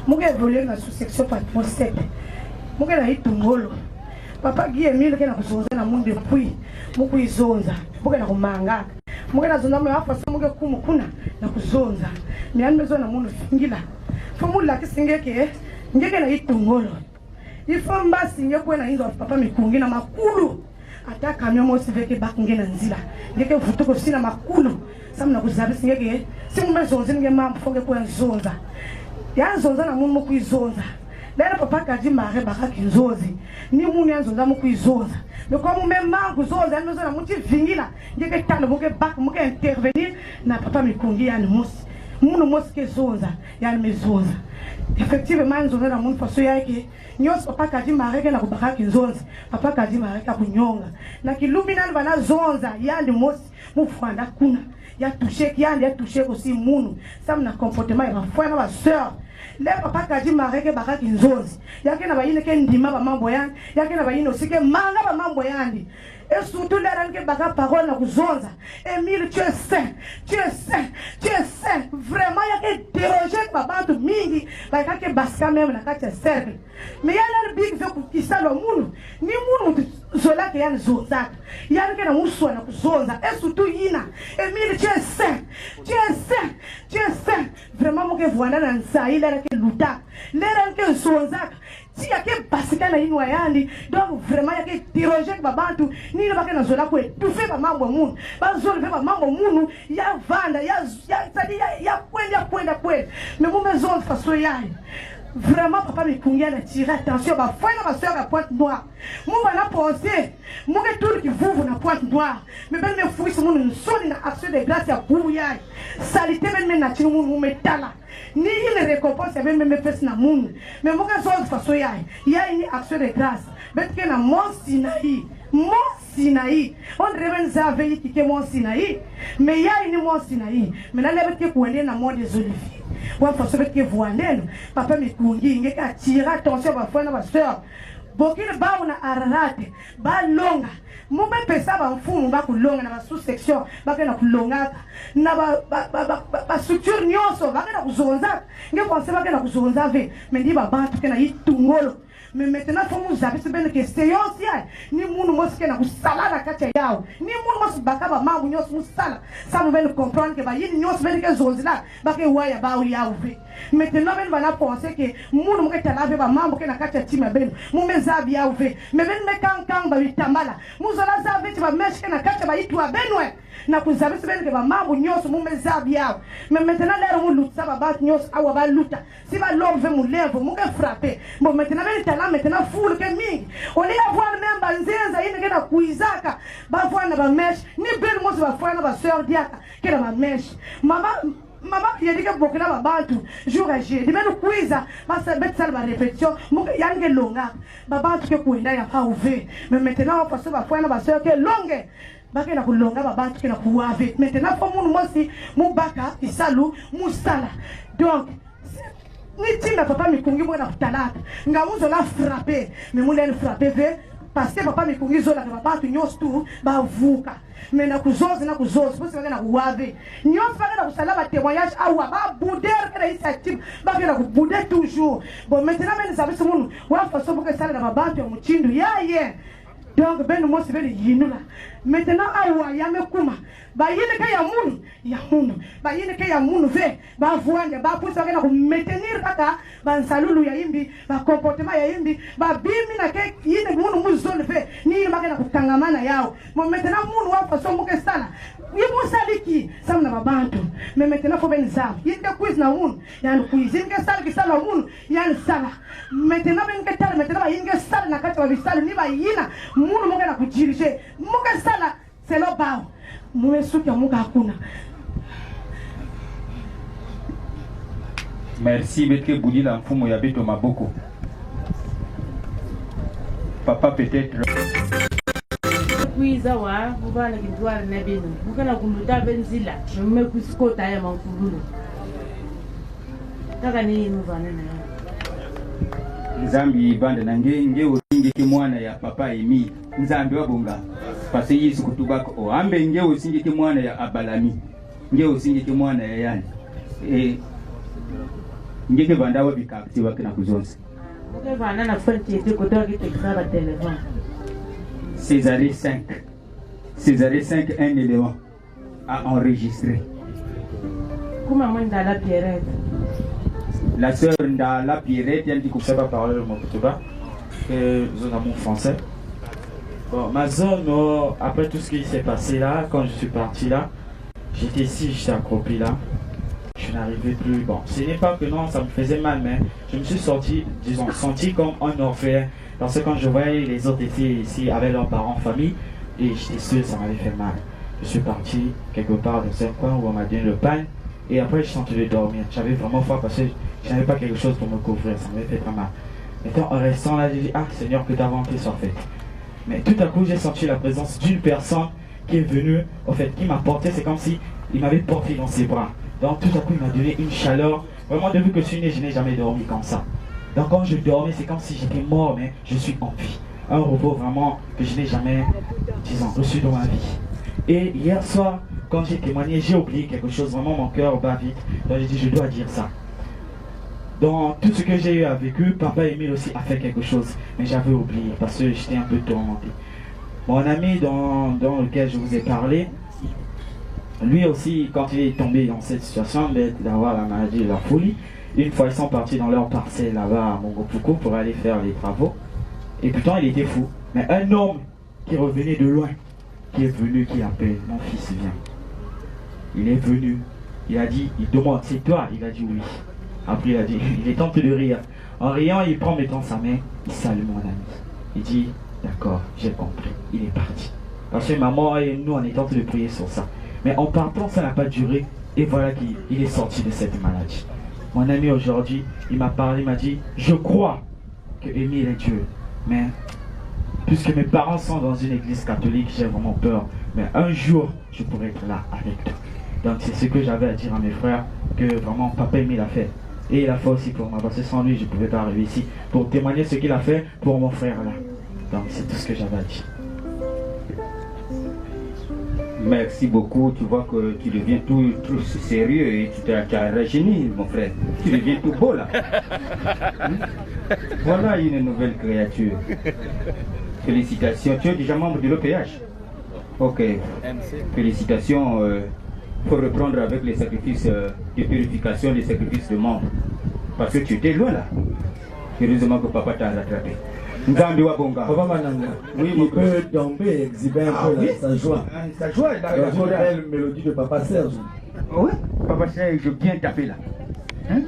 Muge évoluer na sous-section patron 7. Muge na itungolo. Papa Guy Emile ke na kuzonza na mundu depuis. Muku izonza. Muge na kumanga. Muge na zonza mwe afa muge kumukuna na kuzonza. Miani mezo na mundu fingila. Fomula kisingeke ngeke na itungolo. Ifamba singe kwena hizo papa mikungi na makulu. Ataka myomo siveke bakunge na nzila. Ngeke vutuko sina makulu. Samu na kuzabi singeke. Simu mezonzi nge mambo fonge kwa zonza. Ya zonza na mundu mukuizonza. Lera papa kaji mare baka kinzozi. Ni mundu ya zonza mukuizonza. Mekwa mume mangu zonza ya zonza na muti vingila. Ngeke talo muke bak muke intervenir na papa mikungi ya ni musi. Mundu musi ke zonza ya ni mezonza. Effectivement zonza na mundu faso yake. Nyos papa kaji mare ke na kubaka kinzozi. Papa kaji mare ka kunyonga. Na kilumina ni bana zonza ya ni musi mufanda kuna. Ya touché qui a touché aussi munu ça na comportement ya foi na ba sœur le papa kaji mareke baka kinzozi yake na bayine ke ndima ba mambo yandi yake na bayine aussi ke manga ba mambo yandi et surtout là ranke baka parole na kuzonza Emile tu es saint vraiment yake déroger baba tu mingi baka ke baska même na kati cercle mais yana big fait kukisa lo munu ni munu zola ke yana zonza yana ke na muswa na kuzonza et surtout yina Emile tu es saint vraiment mo ke voana na nsa ile ke luta lera ke zonza si yake basika na inwa yandi donc vraiment yake déroger babantu ni le baka na zola ko tout fait ba mambo munu ba zola fait ba mambo munu ya vanda ya kwenda mais mo mezo faso yayi Vraiment, papa me a tiré attention. Ma foi, ma soeur à pointe noire. Moi, on a pensé. Moi, tout qui vous na pointe noire. Mais ben, mes fouilles, c'est mon sonne na action de grâce à bouillard. Salité, ben, nature, mon métal. Ni une récompense, ben, me fait na moun. Mais moi, quand je façon, il y a une action de grâce. Ben, que na mon Sinaï. Mon Sinaï. On révèle ça avec qui est mon Sinaï. Mais il y a une mon Sinaï. Mais là, il y a qui est na mon des oliviers. Moi, je pense que vous allez, papa me kungi, il y a tiré attention à ma ma soeur. Bokine ba una ararate, ba longa. Mo me pesa ba mfumu ba kulonga na ba sous-section, ba kana kulonga. Na ba structure nyonso, ba kana kuzonza. Nge pense ba kana kuzonza ve, mais ndi ba bantu kana yitungolo. Mais maintenant, il faut nous savoir que c'est aussi. Ni moun mos que na kusala na kacha yao. Ni moun mos bakaba mamu nyos musala. Ça nous veut comprendre que ba yini nyos veut que zozila ba ke waya ba yao ve. Maintenant, ben va penser que moun mo que tala ve ba mamu que na kacha tima ben. Mu mezabi yao ve. Mais ben me kan ba bitambala. Mu zola za ve ba mesh que na kacha ba yitu benwe. Na kuzabe que ba mamu nyos mu mezabi yao. Mais maintenant, là on luta ba ba nyos awa ba luta. Si ba l'homme veut mu lève mu que frapper. Bon maintenant maintenant foule que mi on est avoir même banzenza ine kena kuizaka ba fwana ba mesh ni ben mo ba fwana ba sœur diaka kena ba mesh mama yadika bokela ba bantu jour à jour de même kuiza ba sa bet sala ba répétition mo yange longa ba bantu ke kuenda ya pa ouvé mais maintenant on passe ba fwana ba sœur que longue bakena kulonga ba bantu kena kuave maintenant pour moun mosi mu baka isalu musala donc ni tinda papa mikungi mwana kutalaka ngamuzo la frapper mais mule ne frapper ve parce que papa mikungi zo la papa tu nyos tu ba vuka mais na kuzozi parce que na kuwave nyos ba na kusala ba témoignage awa ba bouder kala initiative ba kena ku bouder toujours bon maintenant mais ça veut se munu wa façon pour que ça na ba bantu muchindu ya donc ben mo se ben yinula maintenant awa ya mekuma ba yine ka ya munu ba yine ka ya munu ve ba vuande ba pusa kana ku maintenir kaka ba nsalulu ya imbi ba comportement ya imbi ba bimi na ke yine munu muzone ve ni makana kutangamana yao mo maintenant munu wa façon mo ke sala yibo saliki samna ba bantu mais maintenant faut ben za yinde quiz na munu yani cuisine ke sala ki sala munu yani sala maintenant ben ke tala maintenant ba yinde sala na kata ba bisala ni ba yina munu mo kana ku diriger mo ke sala c'est le bao. Merci, Betke Bouli Lamfumo Yabito Maboko. Papa peut-être. Oui, Zawa, vous allez voir le Nebino. Vous allez vous faire Benzilla. Je me couche côte à mon couloir. Tagani nous va Nzambi bande na nge osinge ke mwana ya papa Emi Nzambi wabonga parce Yesu kutubako o ambe nge osinge ke mwana ya Abalami nge osinge ke mwana ya yani nge ke banda wa bikakti wakina kuzonse nge bana na fenti ete kotoa ki tekra téléphone Césarée 5 un élément à enregistrer comment moi ndala Pierrette la sœur Ndala Pierrette, elle dit que ça va parler le Mokutuba, que zone amour français. Bon, ma zone, après tout ce qui s'est passé là, quand je suis parti là, j'étais ici, j'étais accroupi là, je n'arrivais plus. Bon, ce n'est pas que non, ça me faisait mal, mais je me suis senti comme un orphelin. Parce que quand je voyais les autres étaient ici avec leurs parents, famille, et j'étais seul, ça m'avait fait mal. Je suis parti quelque part dans un coin où on m'a donné le pain. Et après, je sentais de dormir. J'avais vraiment froid parce que je n'avais pas quelque chose pour me couvrir. Ça m'avait fait très mal. Maintenant, en restant là, j'ai dit, ah Seigneur, que ta volonté soit faite. Mais tout à coup, j'ai senti la présence d'une personne qui est venue, en fait, qui m'a porté. C'est comme si il m'avait porté dans ses bras. Donc, tout à coup, il m'a donné une chaleur. Vraiment, depuis que je suis né, je n'ai jamais dormi comme ça. Donc, quand je dormais, c'est comme si j'étais mort, mais je suis en vie. Un repos vraiment que je n'ai jamais, disons, reçu dans ma vie. Et hier soir, quand j'ai témoigné, j'ai oublié quelque chose, vraiment mon cœur bat vite. Donc j'ai dit, je dois dire ça. Dans tout ce que j'ai eu à vécu, papa Emile aussi a fait quelque chose. Mais j'avais oublié parce que j'étais un peu tourmenté. Mon ami dans lequel je vous ai parlé, lui aussi, quand il est tombé dans cette situation d'avoir la maladie de la folie, une fois ils sont partis dans leur parcelle là-bas à Mongopuko pour aller faire les travaux. Et pourtant il était fou. Mais un homme qui revenait de loin, qui est venu, qui appelle, mon fils vient. Il est venu, il a dit, il demande, c'est toi? Il a dit oui. Après, il a dit, il est temps de rire. En riant, il prend mettant sa main, il salue mon ami. Il dit, d'accord, j'ai compris. Il est parti. Parce que maman et nous, on est tentés de prier sur ça. Mais en partant, ça n'a pas duré. Et voilà qu'il est sorti de cette maladie. Mon ami aujourd'hui, il m'a parlé, il m'a dit, je crois que Émile est Dieu. Mais puisque mes parents sont dans une église catholique, j'ai vraiment peur. Mais un jour, je pourrai être là avec toi. Donc c'est ce que j'avais à dire à mes frères, que vraiment papa Émile a fait. Et il a fait aussi pour moi, parce que sans lui, je ne pouvais pas arriver ici pour témoigner ce qu'il a fait pour mon frère là. Donc c'est tout ce que j'avais à dire. Merci beaucoup. Tu vois que tu deviens tout sérieux et tu as rajeuni, mon frère. Tu deviens tout beau là. Voilà une nouvelle créature. Félicitations. Tu es déjà membre de l'OPH. Ok. Félicitations. Il faut reprendre avec les sacrifices de purification, les sacrifices de membres. Parce que tu étais loin là. Heureusement que papa t'a rattrapé. Nzambi wa bonga. Papa Mananga, oui, il peut tomber et exhiber un peu sa joie. Sa joie, Dans une belle mélodie de Papa Serge. Oui, Papa Serge, je viens taper là. Hein?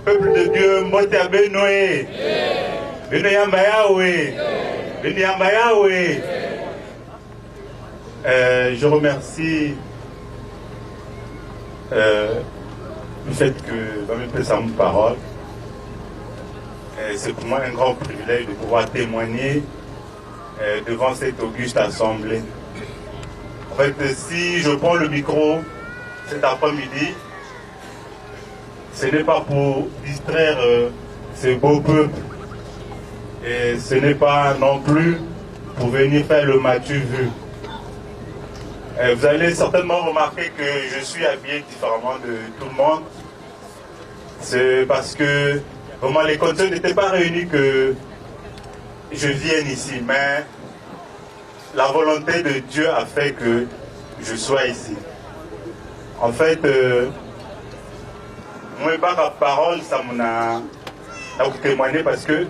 Peuple de Dieu, Mota Benoé, Benoé Yamba Yahweh, Benoé Yamba Yahweh. Je remercie le fait que dans mes précédentes paroles, c'est pour moi un grand privilège de pouvoir témoigner devant cette auguste assemblée. En fait, si je prends le micro cet après-midi, ce n'est pas pour distraire ce beau peuple. Et ce n'est pas non plus pour venir faire le matu vu. Vous allez certainement remarquer que je suis habillé différemment de tout le monde. C'est parce que vraiment les conditions n'étaient pas réunies que je vienne ici. Mais la volonté de Dieu a fait que je sois ici. En fait, moi, la parole, ça m'a témoigné parce que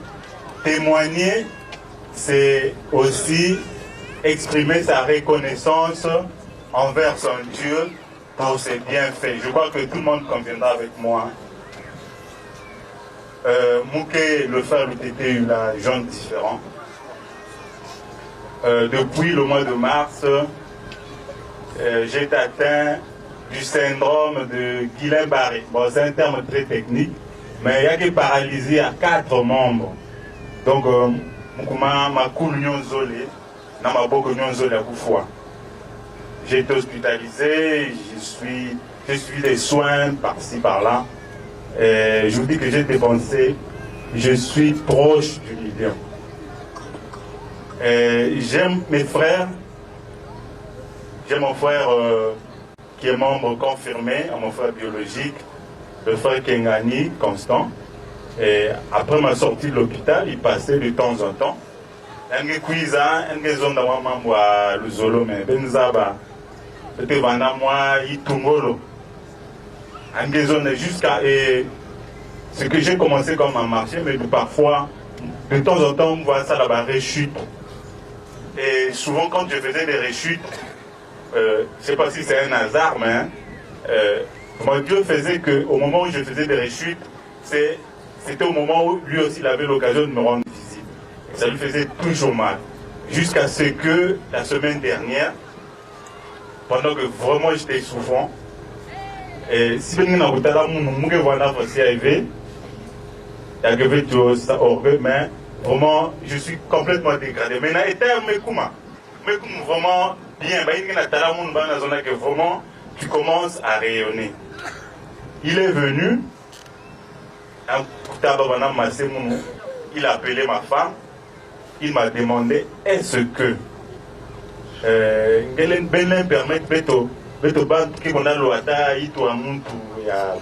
témoigner, c'est aussi exprimer sa reconnaissance envers son Dieu pour ses bienfaits. Je crois que tout le monde conviendra avec moi. Mouké, le frère Lutété, il a un genre différent. Depuis le mois de mars, j'ai été atteint du syndrome de Guillain-Barré. Bon, c'est un terme très technique, mais il y a qui paralysé à 4 membres. Donc, j'ai été hospitalisé, j'ai suivi des soins par-ci, par-là. Je vous dis que j'ai dépensé, je suis proche du million. J'aime mes frères, j'ai mon frère qui est membre confirmé, mon frère biologique, le frère Kengani, Constant. Et après ma sortie de l'hôpital, il passait de temps en temps. Jusqu'à ce que j'ai commencé comme à marcher, mais parfois, de temps en temps, on voit ça là-bas, rechute. Et souvent, quand je faisais des rechutes, je ne sais pas si c'est un hasard, mais mon Dieu faisait qu'au moment où je faisais des rechutes, c'était au moment où lui aussi il avait l'occasion de me rendre visite. Et ça lui faisait toujours mal. Jusqu'à ce que la semaine dernière, pendant que vraiment j'étais souffrant, et si vous avez vu, mais vraiment je suis complètement dégradé. Maintenant, vraiment bien, que vraiment tu commences à rayonner. Il est venu, il a appelé ma femme, il m'a demandé est-ce que ngelen benen permettre beto ba ki kona lo ata itu amuntu ya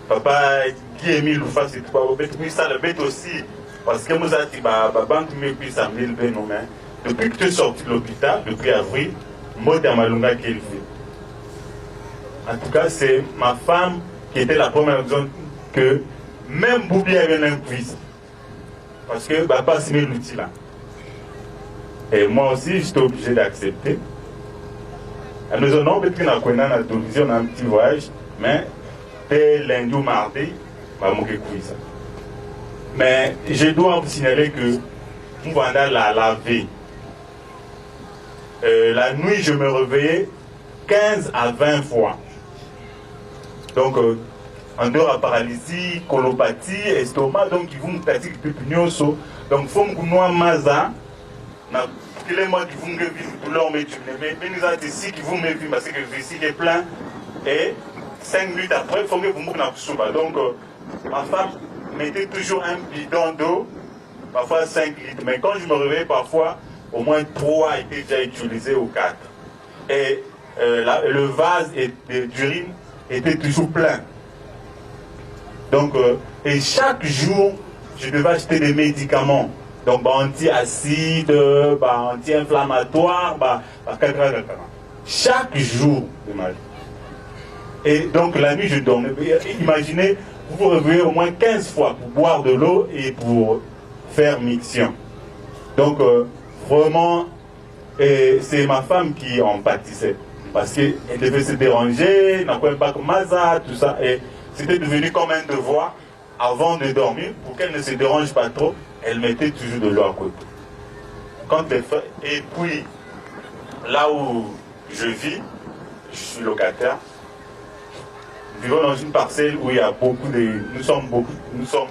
papa qui est mis le face et toi beto puis ça le beto aussi parce que nous a dit ba banque me puis ça 1000 beno mais depuis que tu es sorti de l'hôpital depuis avril moi dans malunga qu'il fait. En tout cas c'est ma femme qui était la première zone que même Boubi avait un quiz parce que papa s'est mis l'outil là. Et moi aussi, j'étais obligé d'accepter. Nous avons peut-être qu'on a un petit voyage, mais dès lundi ou mardi, je vais ça. Mais je dois vous signaler que nous allons la veille. La nuit, je me réveillais 15 à 20 fois. Donc, en dehors à paralysie, colopathie, estomac, donc ils vont me dire que donc, il faut que nous maza. Quel est moi qui vous me vivre douleur mais nous avons ici qui vous me vivre parce que le ici est plein et 5 minutes après il faut que vous me souba. Donc ma femme mettait toujours un bidon d'eau, parfois 5 litres, mais quand je me réveillais parfois au moins 3 étaient déjà utilisés ou 4 et le vase d'urine était toujours plein. Donc et chaque jour je devais acheter des médicaments. Donc, anti-acide, anti-inflammatoire, chaque jour de ma vie. Et donc, la nuit, je dormais. Imaginez, vous vous réveillez au moins 15 fois pour boire de l'eau et pour faire miction. Donc, vraiment, c'est ma femme qui en pâtissait. Parce qu'elle devait se déranger, n'a pas que Maza, tout ça. Et c'était devenu comme un devoir avant de dormir, pour qu'elle ne se dérange pas trop. Elle mettait toujours de l'eau à côté. Et puis, là où je vis, je suis locataire. Nous vivons dans une parcelle où il y a beaucoup de... Nous sommes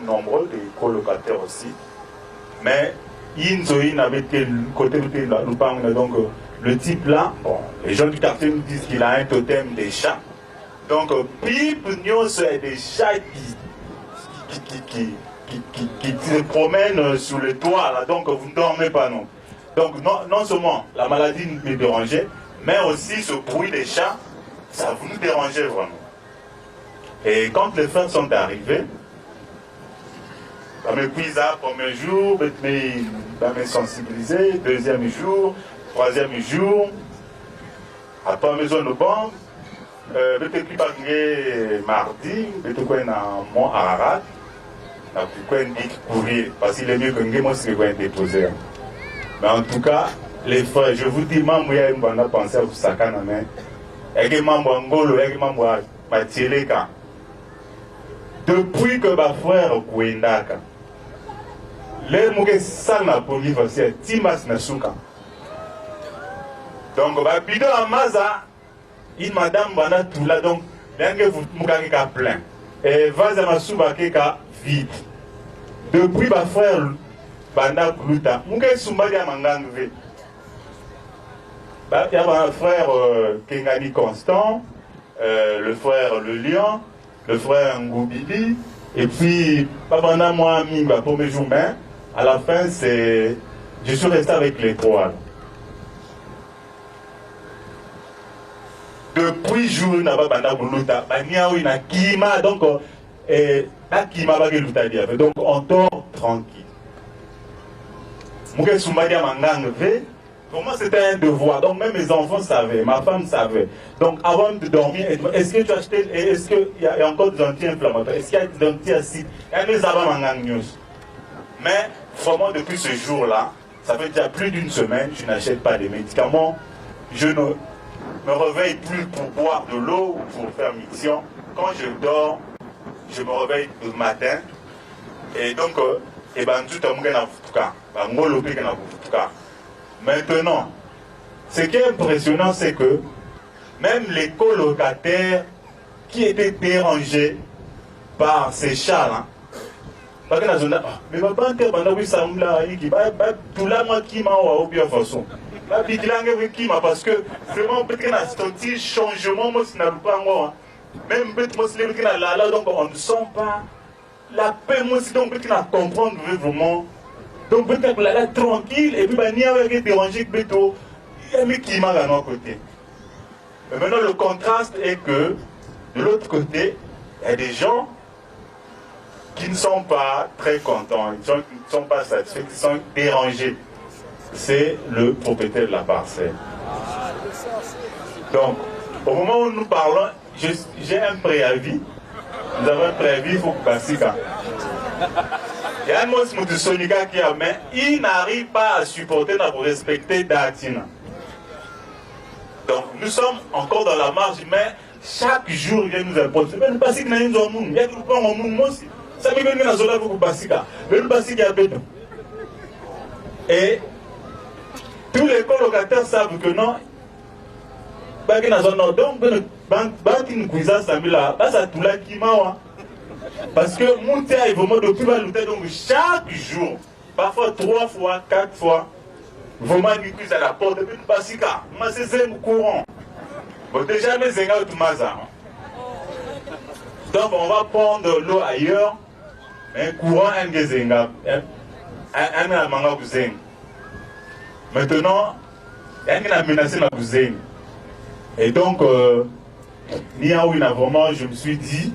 nombreux, des colocataires aussi. Mais, côté de donc le type là, bon, les gens du quartier nous disent qu'il a un totem des chats. Donc, pipe, c'est des chats qui se promènent sous le toit, là, donc vous ne dormez pas, non. Donc non seulement la maladie me dérangeait, mais aussi ce bruit des chats, ça vous nous dérangeait vraiment. Et quand les frères sont arrivés, ça me prise à premier jour, ça me sensibiliser, deuxième jour, troisième jour, après la maison de banque, je suis mardi, je suis mon Ararat. Parce qu'il est mieux que moi si je vais déposer. Mais en tout cas, les frères, je vous dis, moi, je vais penser à vous sacar la main. Et que moi, depuis que ma frère Kouendaka, les mouké sana pour vivre, c'est Timas Nasuka. Donc, bidon à Maza, une madame bana tout là, donc, bien que vous moukaki ka plein. Et vaza masuba keka vide. Depuis ma frère Banda Koulouta, Mouké Soumbadia Mangangve. Il y a un frère Kengani Constant, le frère Le Lion, le frère Ngoubili, et puis, pendant moi, Mimba, pour mes jours, à la fin, je suis resté avec les trois. Depuis jour, n'a pas Banda Koulouta, Baniaou, il a Kima, donc, donc on dort tranquille. Mouké Soumbadia Mangangve. Pour moi, c'était un devoir. Donc, même mes enfants savaient, ma femme savait. Donc, avant de dormir, est-ce que tu as acheté, est-ce qu'il y a encore des anti-inflammatoires? Est-ce qu'il y a des anti-acides? Il y a des news. Mais, vraiment, depuis ce jour-là, ça fait déjà plus d'une semaine, je n'achète pas de médicaments. Je ne me réveille plus pour boire de l'eau ou pour faire miction. Quand je dors, je me réveille le matin. Et donc, tout le monde Maintenant, ce qui est impressionnant, c'est que même les colocataires qui étaient dérangés par ces chats-là, parce que mais papa, parce que vraiment, peut-être changement, même donc on ne sent pas la paix, moi aussi, donc peut-être la comprendre vraiment. Donc peut-être là tranquille, et puis il n'y a rien dérangé que il y a mis qui m'a à notre côté. Mais maintenant le contraste est que de l'autre côté, il y a des gens qui ne sont pas très contents, qui ne sont pas satisfaits, qui sont dérangés. C'est le propriétaire de la parcelle. Donc, au moment où nous parlons, j'ai un préavis. Nous avons un préavis, il faut passer. Il y a un mot de Sonika qui a, mais il n'arrive pas à supporter, pour respecter Datina. Donc, nous sommes encore dans la marge, mais chaque jour, il vient nous imposer. Mais nous passons qu'il y a un monde, il y a tout le temps un monde aussi. Ça me vient dans la zone pour passer. Mais nous passons qu'il y a béton. Et tous les colocataires savent que non. Donc, parce que mon terre est vraiment depuis la lutte, donc chaque jour, parfois 3 fois, 4 fois, vraiment nous cuisons à la porte depuis le Basika. Moi, c'est un courant. Bon, déjà, mes engages tout mazar. Donc, on va prendre l'eau ailleurs, un courant, un gezenga, un manga cousin. Maintenant, il y a menacé ma cousine. Et donc, vraiment, je me suis dit,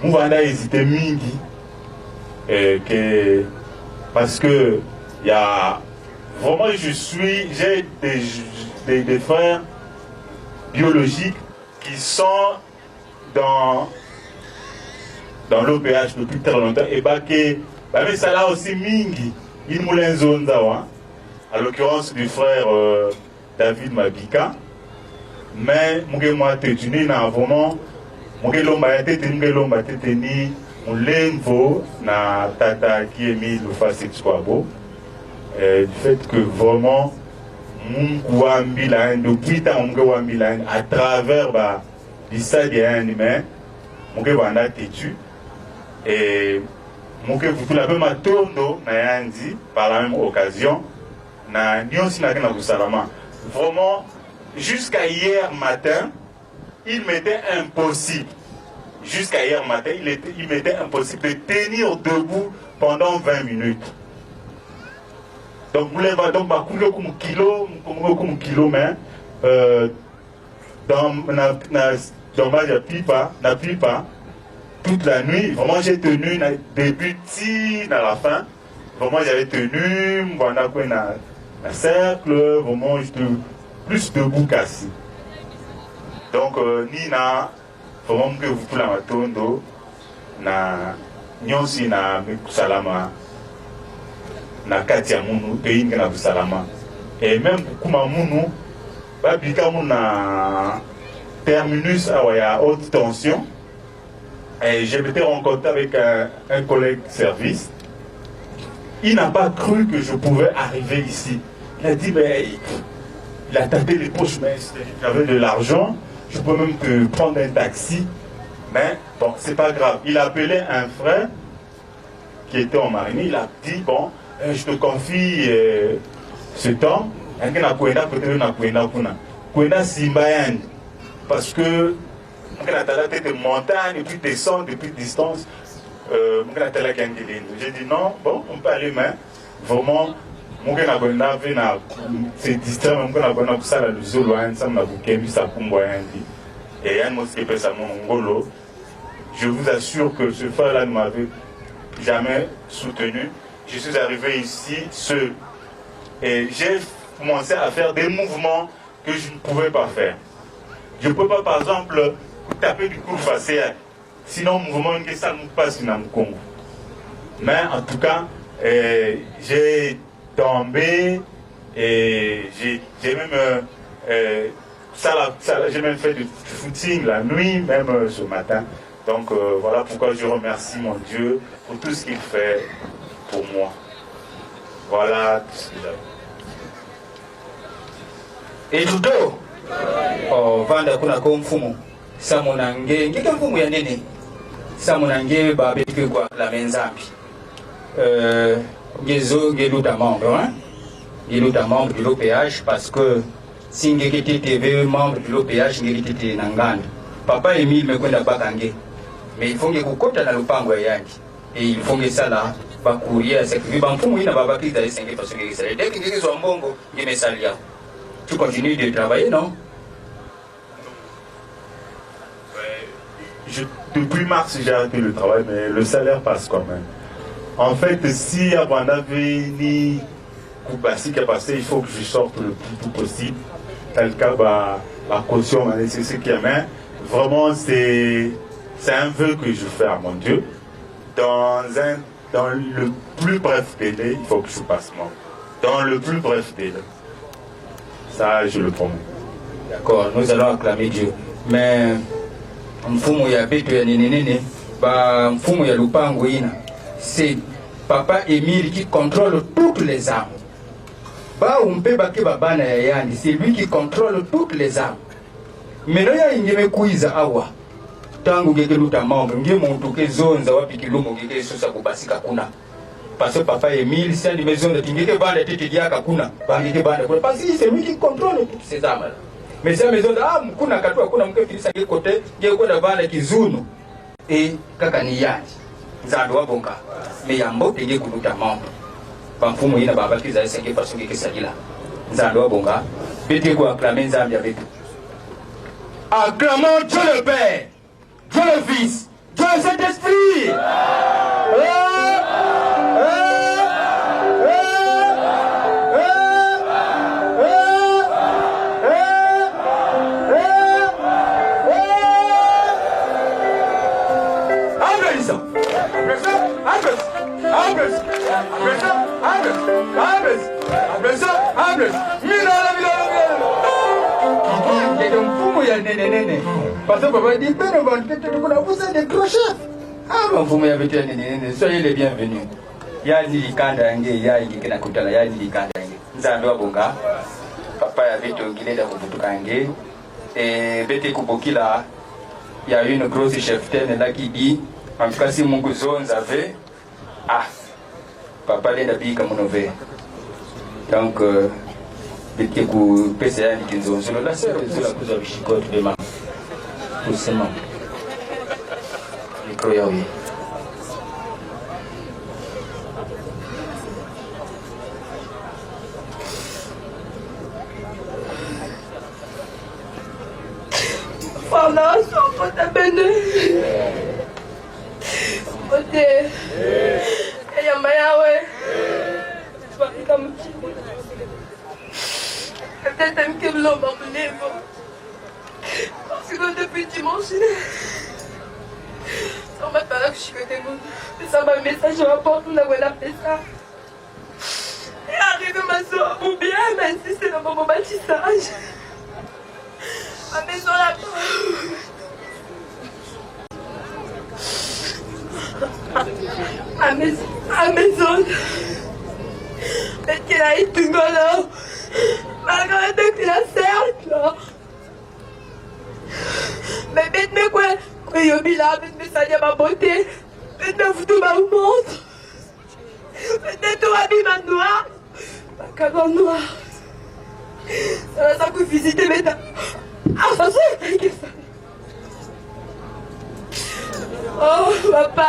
Mouvanda hésité mingi, parce que il y a vraiment, j'ai des frères biologiques qui sont dans l'OPH depuis très longtemps, et mais ça là aussi mingi, il moulin zone d'awa, à l'occurrence du frère David Mabika. Mais moi tenu na vraiment lomba teni lemvo na tata qui est mis le face expoabo, du fait que vraiment depuis tant à travers l'issa de un humain vanda tetu et vous la même tourno na yandi par la même occasion na nyonsi na kusalama. Vraiment, jusqu'à hier matin, il m'était impossible. Jusqu'à hier matin, il m'était impossible de tenir debout pendant 20 minutes. Donc, vous l'avez donc comme kilo, mais dans ma pipa, toute la nuit, vraiment j'ai tenu début à la fin. Vraiment j'avais tenu, voilà quoi un cercle, vraiment j'étais plus debout qu'assis. Donc Nina, vraiment que vous pouvez la matondo, na nyonsi na salama, na katia munu, pays na salama. Et même kuma munu, babika na terminus à haute tension. Et j'ai été rencontré avec un collègue de service. Il n'a pas cru que je pouvais arriver ici. Il a dit, mais il a tapé les poches, mais j'avais de l'argent, je peux même te prendre un taxi. Mais bon, c'est pas grave. Il a appelé un frère qui était en marine, il a dit, bon, je te confie ce temps, parce que de montagne, et puis descendre depuis distance. J'ai dit non, bon, on peut aller, mais vraiment, c'est distrait, je vous assure que ce frère-là ne m'avait jamais soutenu. Je suis arrivé ici seul. Et j'ai commencé à faire des mouvements que je ne pouvais pas faire. Je ne peux pas, par exemple, taper du coup facial. Sinon, le mouvement que ça ne passe dans le Congo. Mais en tout cas, j'ai tombé et j'ai même j'ai même fait du footing la nuit, même ce matin. Donc voilà pourquoi je remercie mon Dieu pour tout ce qu'il fait pour moi. Voilà tout ce qu'il a. Et Ludo, oh, vanda kuna ko mfumu samunange ngike mfumu ya nene samunange babeke kwa la menzambi gezo geluta membre hein geluta membre de l'OPH parce que si ngeke TV membre de l'OPH ngeke nangana papa Emile mekwenda bakange mais il faut que kokota na lupango ya yangi et il faut que ça là ba courir c'est que ba mfumu ina baba kita esengi parce que ça dès que ngiki zo mbongo ngemesalia tu continues de travailler non? Depuis mars j'ai arrêté le travail mais le salaire passe quand même. En fait si avant d'avenir Koubassi qui est passé il faut que je sorte le plus tôt possible. Tel cas la caution c'est ce qui est main. Vraiment c'est un vœu que je fais à mon Dieu. Dans le plus bref délai, il faut que je passe moi. Dans le plus bref délai. Ça, je le promets. D'accord, nous allons acclamer Dieu. Mais, mfumu ya betu ya nene, mfumu ya lupango ina, c'est Papa Émile qui contrôle toutes les armes. C'est lui qui contrôle toutes les armes. Mais nous avons awa. Tangu gegeluta mambo ngie muntu kezonza wapi kilumo ngeke susa kubasika kuna parce que Papa Émile c'est une maison de tingeke bande tete diaka kuna bangeke bande kuna parce que c'est lui qui contrôle toutes ces armes là mais c'est maison de kuna katua kuna mke filisa ke côté ngie kwenda bande kizunu et kaka ni yati nzando wa bonka mais yambo tenge kuluta mambo pamfumu ina baba kiza esenge parce que kesagila nzando wa bonka bete ko acclamer nzambi avec acclamons Dieu le Père, Dieu le Fils, Dieu le Saint-Esprit. Parce que papa dit, vous êtes des gros chefs. Ah, vous m'avez dit, soyez les bienvenus. Yaji Likanda Nge, Yaji Kinakutala, Yaji Likanda Nge. Nzando Bonga, papa avait ongilé de Kubutukange. Et Bete Kubokila, il y a une grosse cheftaine là qui dit, en tout cas, si mon cousin avait, ah, papa l'a dit comme on avait. Donc, Bete Kou PCA Nikinzo, c'est la sœur de la cousin de Chicote de ma. Tout simplement. Micro yaoui. Fondation pour ta béné. Ote. Et Yamayawe. Comme peut-être un peu l'homme à mon niveau. Parce que depuis dimanche, on m'a parlé que je suis côté monde. Ça m'a message, je rapporte, on a appelé ça. Et arrive ma soeur, ou bien, même si c'est dans mon bâtissage. Ma maison là-bas. À maison. Peut-être qu'elle a été tout là. Malgré tout qu'il a cercle. Mais bête quoi yobi là, bête ça ma beauté. Bête me foutu ma montre. Bête toi habille noir. Ma cagoule noire. Ça va ça que visiter mais ah ça c'est ça. Oh papa.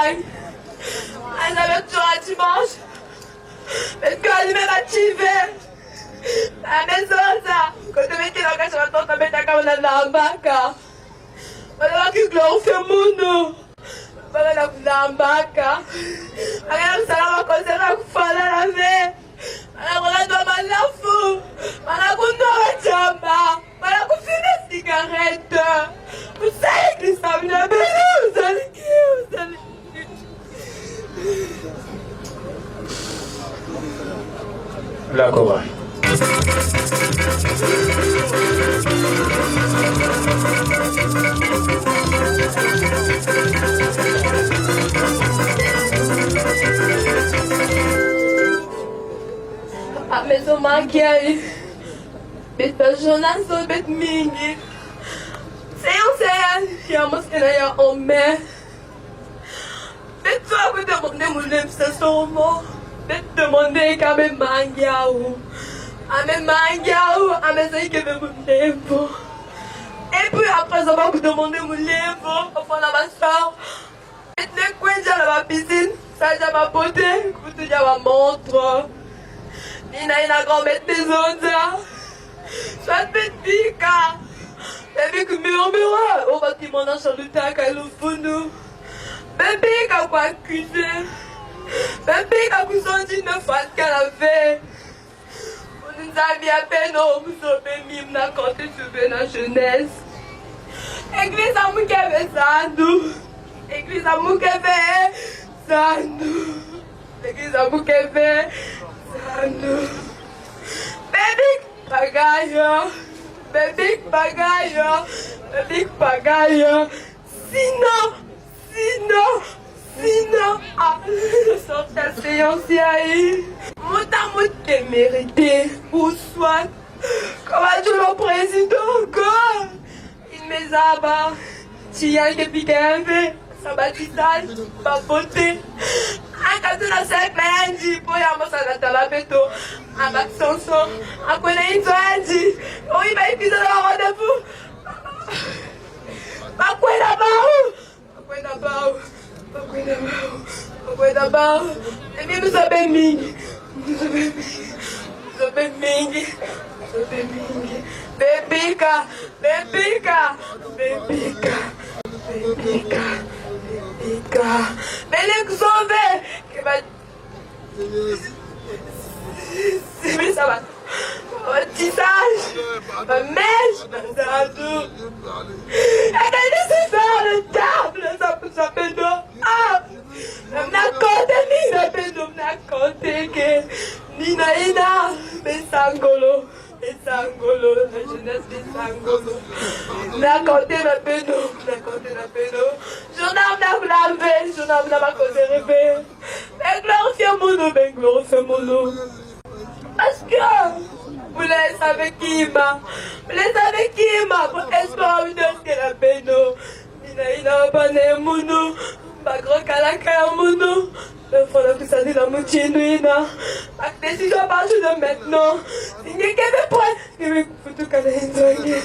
Elle avait toujours un dimanche. Mais quand elle m'a activé. La maison ça. Quand tu mets la cache à la tante, tu mets ta caméra dans la bac. Wala kiglorifia muno bala na kulambaka agala salama kosera kufala na ve bala kulando malafu bala kundoa chamba bala kufina cigarette usaye kristamina bele uzaliki la koba a maison manquée bet jonas so bet mingi c'est un mosquée là en mer bet toi vous demandez mon c'est son mot bet demander quand même mangiaou à mes mangiaou à mes aïe que me lève et puis après avoir vous demandé mon lève enfin la ma soeur mettre quoi dans la piscine, ça j'ai ma beauté, écoute, j'ai ma montre. Nina, il a grand mettre des ondes. Soit fait pica. Bébé, que murmure, on va te manger sur le tac à l'oufounou. Bébé, quand quoi accuser. Bébé, quand vous sentez une fois qu'elle avait. On nous a mis à peine, on vous a mis, on a compté sur la jeunesse. Église à mon café, ça nous. Église à mon café, ça nous. Église à mon café, ça nous. Bébé, bagaille. Bébé, bagaille. Bébé, bagaille. Sinon. Ah, je sors ta séance, yaï. Mon amour t'es mérité. Ou soit, comme a dit le président, encore. Il me zaba. Tu as été piqué un peu. Ça va tissage, ma beauté. Un cadeau dans cette main, dit, pour y avoir ça dans la béto. Un bac sans son. Un connaît une soirée, dit. Oh, il va épuiser le rendez-vous. Ma couille là-bas. Et bien nous avons mis. Bébéka. Mais les sauvés qui va. C'est ça va. Un tissage, un mèche, un zadou. Et bien c'est ça le table, ça peut nous. Ah! N'a compté que Nina, Bessangolo, la jeunesse Bessangolo. N'a compté la peine, Journal n'a lavé, journal n'a pas causé rêver. Mais glorifiez mon nom, parce que vous les savez qui m'a, pour espoir de ce qu'elle a peine. Nina, pas mon nom. Pas grand calacaya mono, le fond de ça dit la mouchinuina. Pas de décision à partir de maintenant. Il n'y a qu'un point. Il me faut tout canadiens zangué.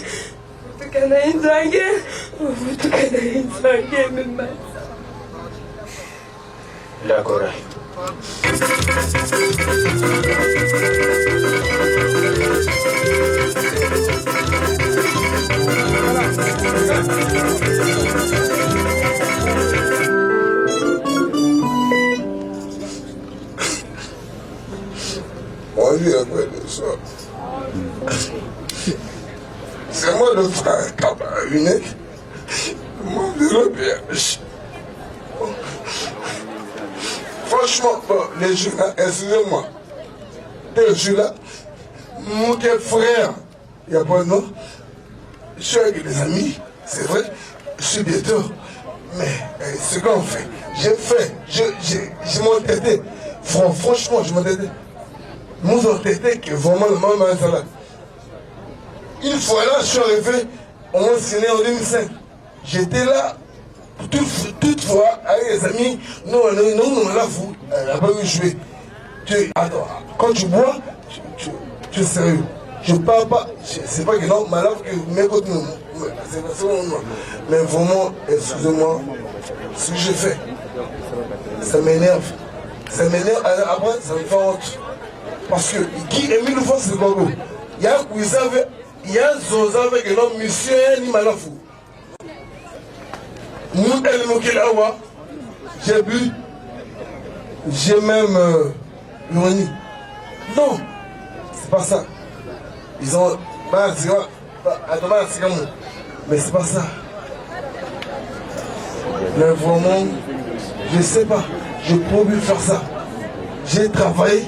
Même la Corée. On vit un peu de ça. C'est moi le frère Kaba unique. Moi le piège. Franchement, les jeux là, excusez-moi. Les jeux là, mon frère, il n'y a pas de nom. Je suis avec des amis, c'est vrai, je suis bientôt. Mais ce qu'on fait, je m'en entêté. Franchement, je m'en entêté. Nous entêté que vraiment le moment est là. Une fois là, je suis arrivé, on m'a signé en 2005. J'étais là, toutefois, avec les amis, nous, là, vous, on n'a pas eu jouer. Attends, quand tu bois, tu es sérieux. Je ne parle pas, c'est pas que non, malade que mes côtés, mais vraiment, excusez-moi, ce que j'ai fait, ça m'énerve. Après, ça me fait honte. Parce que qui est mis le fond, c'est le Congo. Il y a un zoza avec un homme, monsieur, ni malafou. J'ai bu, j'ai même ironie. Non, c'est pas ça. Ils ont. Mais c'est pas ça. Mais vraiment, je sais pas. Je peux plus faire ça. J'ai travaillé,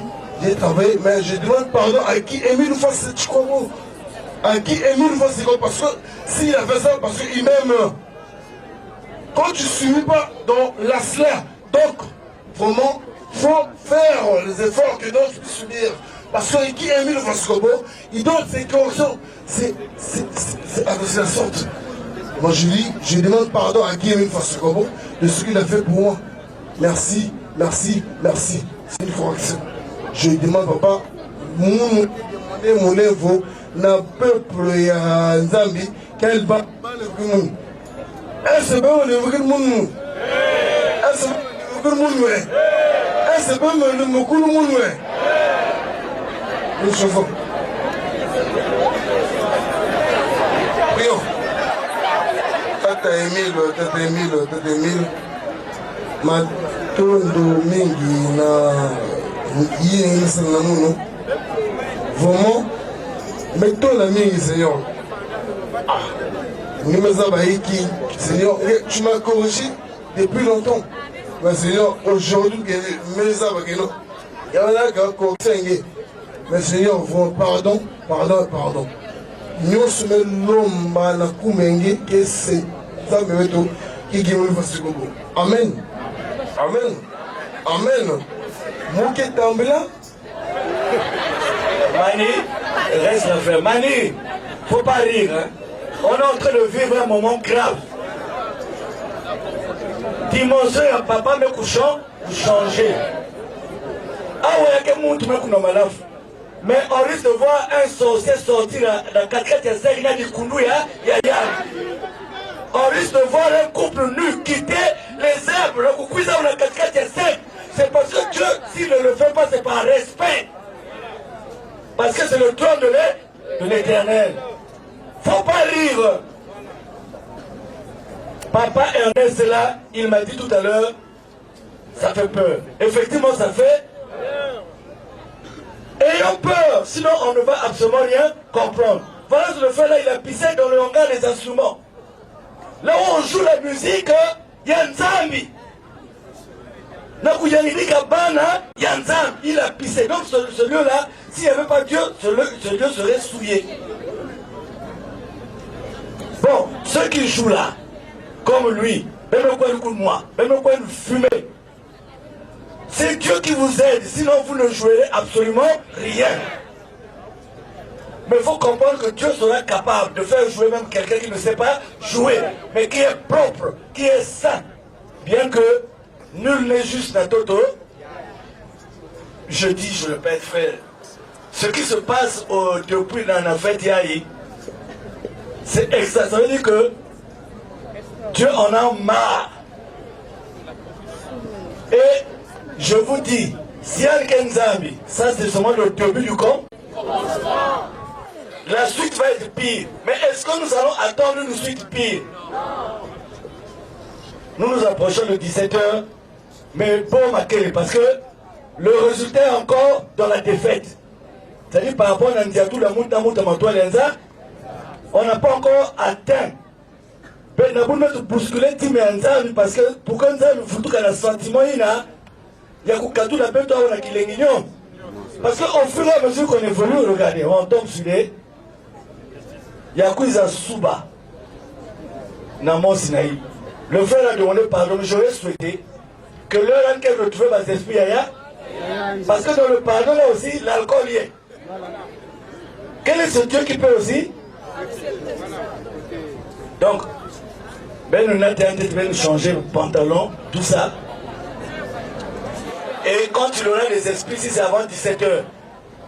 mais je demande pardon à qui Émile fasse ce Chikongo. À qui Émile fasse ce Chikongo. Parce que s'il a fait ça, parce qu'il m'aime. Quand tu ne suis pas dans la slaire, donc vraiment, il faut faire les efforts que d'autres puissent subir. Parce que qui Émile Fascobo, il donne ses corrections. C'est la sorte. Moi je dis, je demande pardon à Guy Émile Fascobo de ce qu'il a fait pour moi. Merci. C'est une correction. Je demande papa, mon niveau, n'a peuple et à Zambie, qu'elle va pas le monde. Est-ce que c'est bon le monde? le monde, ouais. C'est pas le monde, ouais. Nous chauffons. Prions. Tata Emile. Matondo mingi na yingi na muno. Vraiment, mettons la mingi, Seigneur. Seigneur, tu m'as corrigé depuis longtemps. Mais Seigneur, aujourd'hui, mais Seigneur, pardon. Nous sommes l'homme qui c'est ça qui Amen. Mani, reste la frère. Mani, faut pas rire. Hein? On est en train de vivre un moment grave. Dimanche, papa me couchant, vous changez. Ah ouais, il y a quelqu'un qui me couche. Mais on risque de voir un sorcier sortir dans 4-4-5, il y a du koundou, on risque de voir un couple nu quitter les arbres, le coucou, dans 4-4-5. C'est parce que Dieu, s'il ne le fait pas, c'est par respect. Parce que c'est le trône de l'Éternel. Faut pas rire. Papa Ernest est là, il m'a dit tout à l'heure, ça fait peur. Effectivement, ça fait. Ayons peur, sinon on ne va absolument rien comprendre. Voilà ce que le frère là, il a pissé dans le hangar des instruments. Là où on joue la musique, il y a Nzambi. Il a pissé. Donc ce lieu-là, s'il n'y avait pas Dieu, ce lieu serait souillé. Bon, ceux qui jouent là, comme lui, même quoi le coup de moi, même quoi le fumer, c'est Dieu qui vous aide, sinon vous ne jouerez absolument rien. Mais il faut comprendre que Dieu sera capable de faire jouer même quelqu'un qui ne sait pas jouer, mais qui est propre, qui est saint. Bien que nul n'est juste à Toto, je dis, je le répète frère, ce qui se passe depuis dans la fête Yahi, c'est exact. Ça veut dire que Dieu en a marre. Et je vous dis, si Al-Kenzambi, ça c'est seulement le début du camp, la suite va être pire. Mais est-ce que nous allons attendre une suite pire? Nous nous approchons de 17h, mais bon, parce que le résultat est encore dans la défaite. C'est-à-dire par rapport à Ndiatou, la Lenza, on n'a pas encore atteint. Mais nous avons bousculé parce que pour qu'on ait un sentiment, il y a parce qu'au fur et à mesure qu'on évolue, regardez, on tombe sur les Yakuza Souba, Namon Sinaï. Le frère a demandé pardon, j'aurais souhaité que l'heure en laquelle retrouver ma esprit parce que dans le pardon, là aussi, l'alcool y est. Quel est ce Dieu qui peut aussi? Donc, on a peut-être changer le pantalon, tout ça. Et quand il aura les esprits, si c'est avant 17h,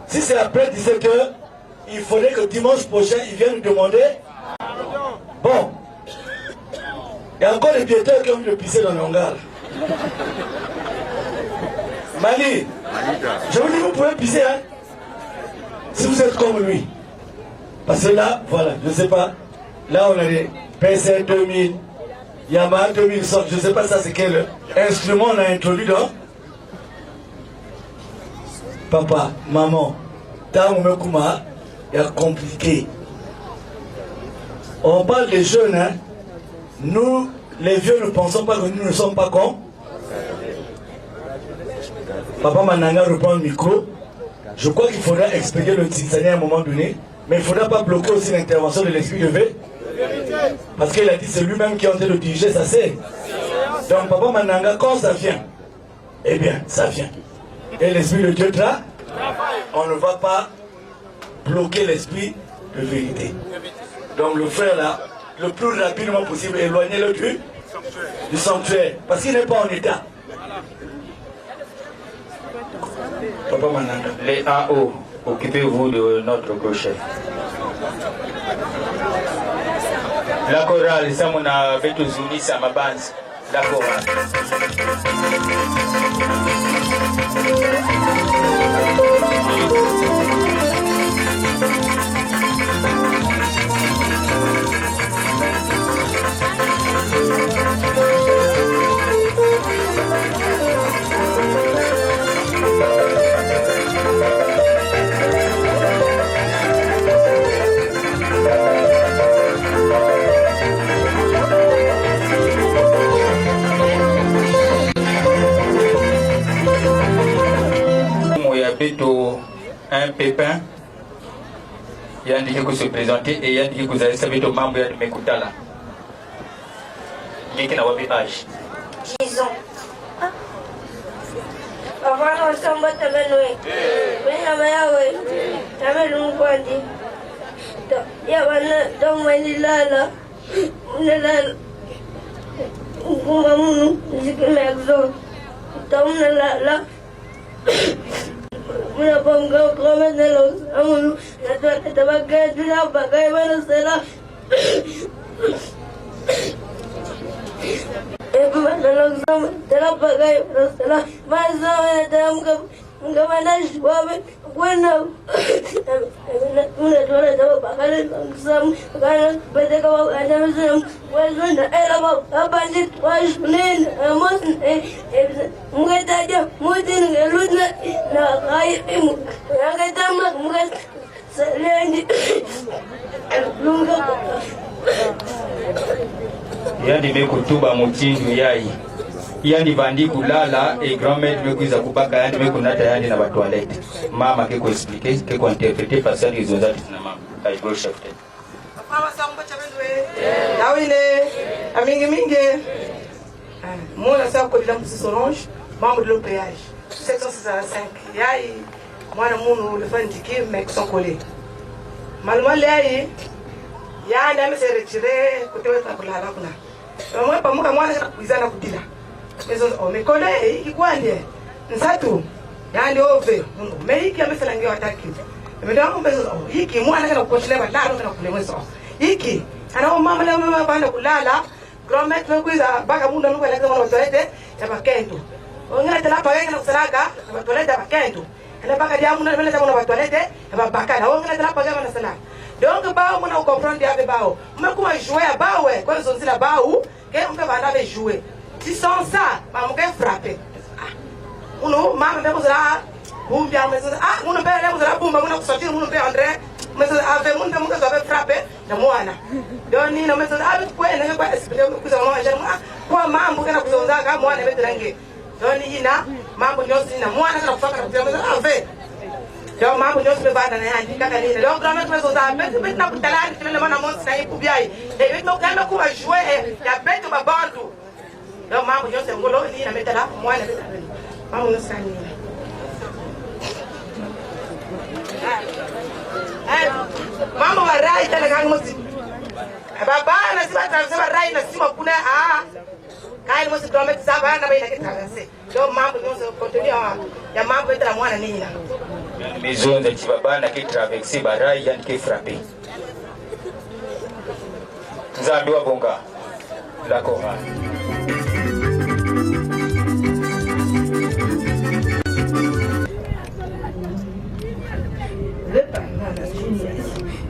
si c'est après 17h, il faudrait que dimanche prochain, il vienne nous demander. Bon, il y a encore des piéteurs qui ont vu le pisser dans le hangar. Mali, je vous dis, vous pouvez pisser, hein, si vous êtes comme lui. Parce que là, voilà, je ne sais pas, là on a des PC 2000, Yamaha 2000, je ne sais pas ça c'est quel instrument on a introduit dans. Papa, maman, Tamoumekouma, il y a compliqué. On parle des jeunes, hein. Nous, les vieux, ne pensons pas que nous ne sommes pas cons. Papa Mananga reprend le micro. Je crois qu'il faudra expliquer le Tinsania à un moment donné, mais il ne faudra pas bloquer aussi l'intervention de l'esprit de V. Parce qu'il a dit c'est lui-même qui est en train de diriger, ça c'est. Donc Papa Mananga, quand ça vient, eh bien, ça vient. Et l'esprit de Dieu là, on ne va pas bloquer l'esprit de vérité. Donc le frère là, le plus rapidement possible, éloignez-le du sanctuaire. Parce qu'il n'est pas en état. Papa Mananga. Les AO, occupez-vous de notre crochet. La chorale, ça mon a fait tous unis à ma base. La chorale. Un pépin, il y a dit que se présenter et il y a dit que vous avez servi de membre de Mekutala. Il y a quel âge? 10 ans. Avant, on s'en va te mener. Mais il y a un peu de temps. Il y a un una ponga come de los amuno ya te va que tú la paga y van a hacer la pues de los amuno te la paga y van a hacer la más o menos te van a suave bueno una hora te va a pagar el examen ganas vete como ganas bueno era va a partir pues nen amos mujer ya muy tiene que luz na ay ya que estamos mujer salen lunga yani mekutuba mutindu yayi yani bandi kulala et grand-mère mekuiza kubaka yani mekunata yani na ba toilette mama ke ko expliquer ke ko interpréter parce que ils ont dit na mama ay go chef mama samba chabendwe dawile amingi mona sa ko dilam solange membre de l'OPH 765 yayi mwana munu le fandiki mek son collé malma layi ya nda me se retirer ko tewe ta kulala kuna mwa pamoja mwana kuizana kudila mezo me collé ikwande nsatu yani ove meiki amefela ngio ataki medo mbezo hiki mwana kana kukoshile badalo kana kulemweso hiki ana mama leo mama banda kulala grand-mère mekuiza baka munda nuko lakini mwana toilette ya bakento ongela tela paga kana kusalaga ya toilette ya bakento ana baka dia munda mele mwana ba toilette ya baka na ongela tela paga kana sala donc bao mwana comprendre ya bao mekuwa jouer bao kwa hizo nzila bao ke mpe banda be jouer si sans ça ba mke frapper uno mama ndako zala bumbia mezo uno mbele ndako zala bumba uno kusatiri uno mbele André mezo ave uno mbele mke zala frapper na mwana doni na mezo kwenda kwa expliquer kuza mama jana kwa mambo kana kuzonza kama mwana betu rangi doni ina mambo nyosi na mwana kana kufaka kuza mezo ave ndio mambo nyosi bebana na yandi kaka nini ndio kama mezo za betu na kutalani kile mwana monsi na ipubiai ndio betu kama kuwa jouer ya betu babandu ndio mambo nyosi ngolo ni na metala mwana betu mambo nyosi ni mambo warai tena kanga mosi baba na siba transfer rai na sima kuna kai mosi domet saba na bai na kitagase ndio mambo nyosi continue ya mambo yetu la mwana nini na maison de baba na ki traverser barai yani ki frapper nzambi wa bonga la chorale.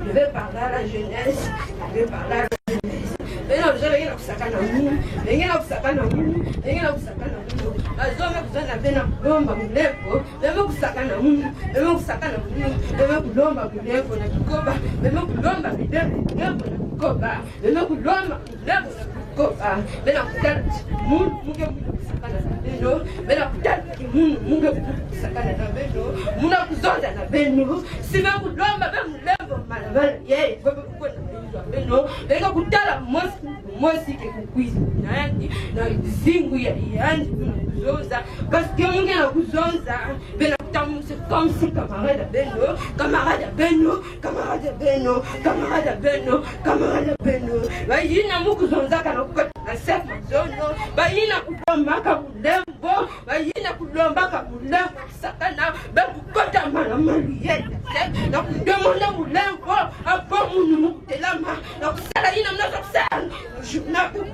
Je vais parler à la jeunesse. Je vais parler à la jeunesse. Mais non, je vais kusakana munu. Ngena kusakana munu. Ngena kusakana munu. Azome kuzana bena kulomba mlepo. Bebe kusakana munu. Bebe kusakana munu. Bebe kulomba mlepo na kukoba. Bebe kulomba mlepo na kukoba. Bebe kulomba mlepo na kukoba. Bena kutana munu muke kusakana na beno. Bena kutana munu muke kusakana na beno. Muna kuzonda na beno. Sibe kulomba bebe mlepo malabala ye. Bebe kukwenda beno. Bega kutala mosi ke kukwiza nani na zingu ya yandi kuzonza parce que mungi na kuzonza bena kutamu c'est comme si camarade beno camarade beno camarade beno camarade beno camarade beno bayina mukuzonza kana kukota na sef mazono bayina kulomba ka bulembo bayina kulomba ka bulembo sakana bakukota mala maliye na kudemonda bulembo apo munu mukutelama na kusala ina mnazo kusala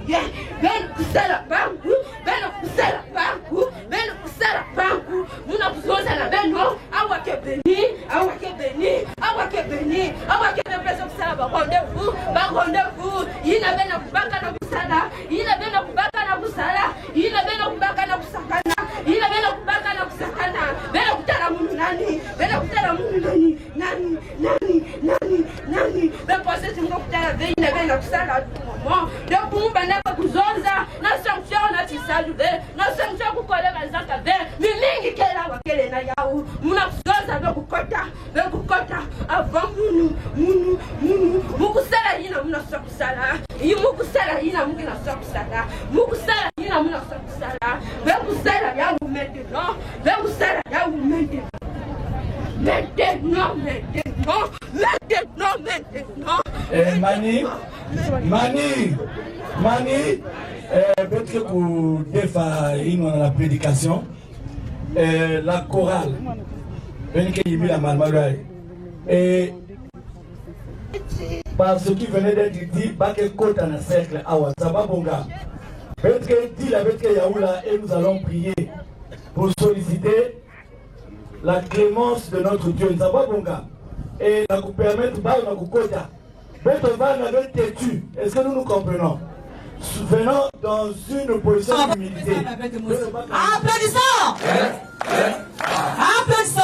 je ben kusala bangu nani bena kutala mundu nani bepose timuka kutala veina bena kusala momo dokumbandaka kuzonza na sanction na tisalube na sanction kukolela zaka ve mimingi kela wakele na yau muna kuzonza bekukota avant munu mukusala yina muna kusala mukusala yina mungina kusala mukusala yina muna kusala bekusala yangu maintenant bekusala yangu maintenant Mani, peut-être pour défaire la prédication, la chorale, et par ce qui venait d'être dit, pas que côte en un cercle, ça va bon gars. Peut-être que dit la bête que Yaoula et nous allons prier pour solliciter la clémence de notre Dieu. Ça va bon gars. Et nous permettre de nous côté. Est-ce que nous nous comprenons? Venons dans une position d'humilité. Applaudissons! Applaudissons!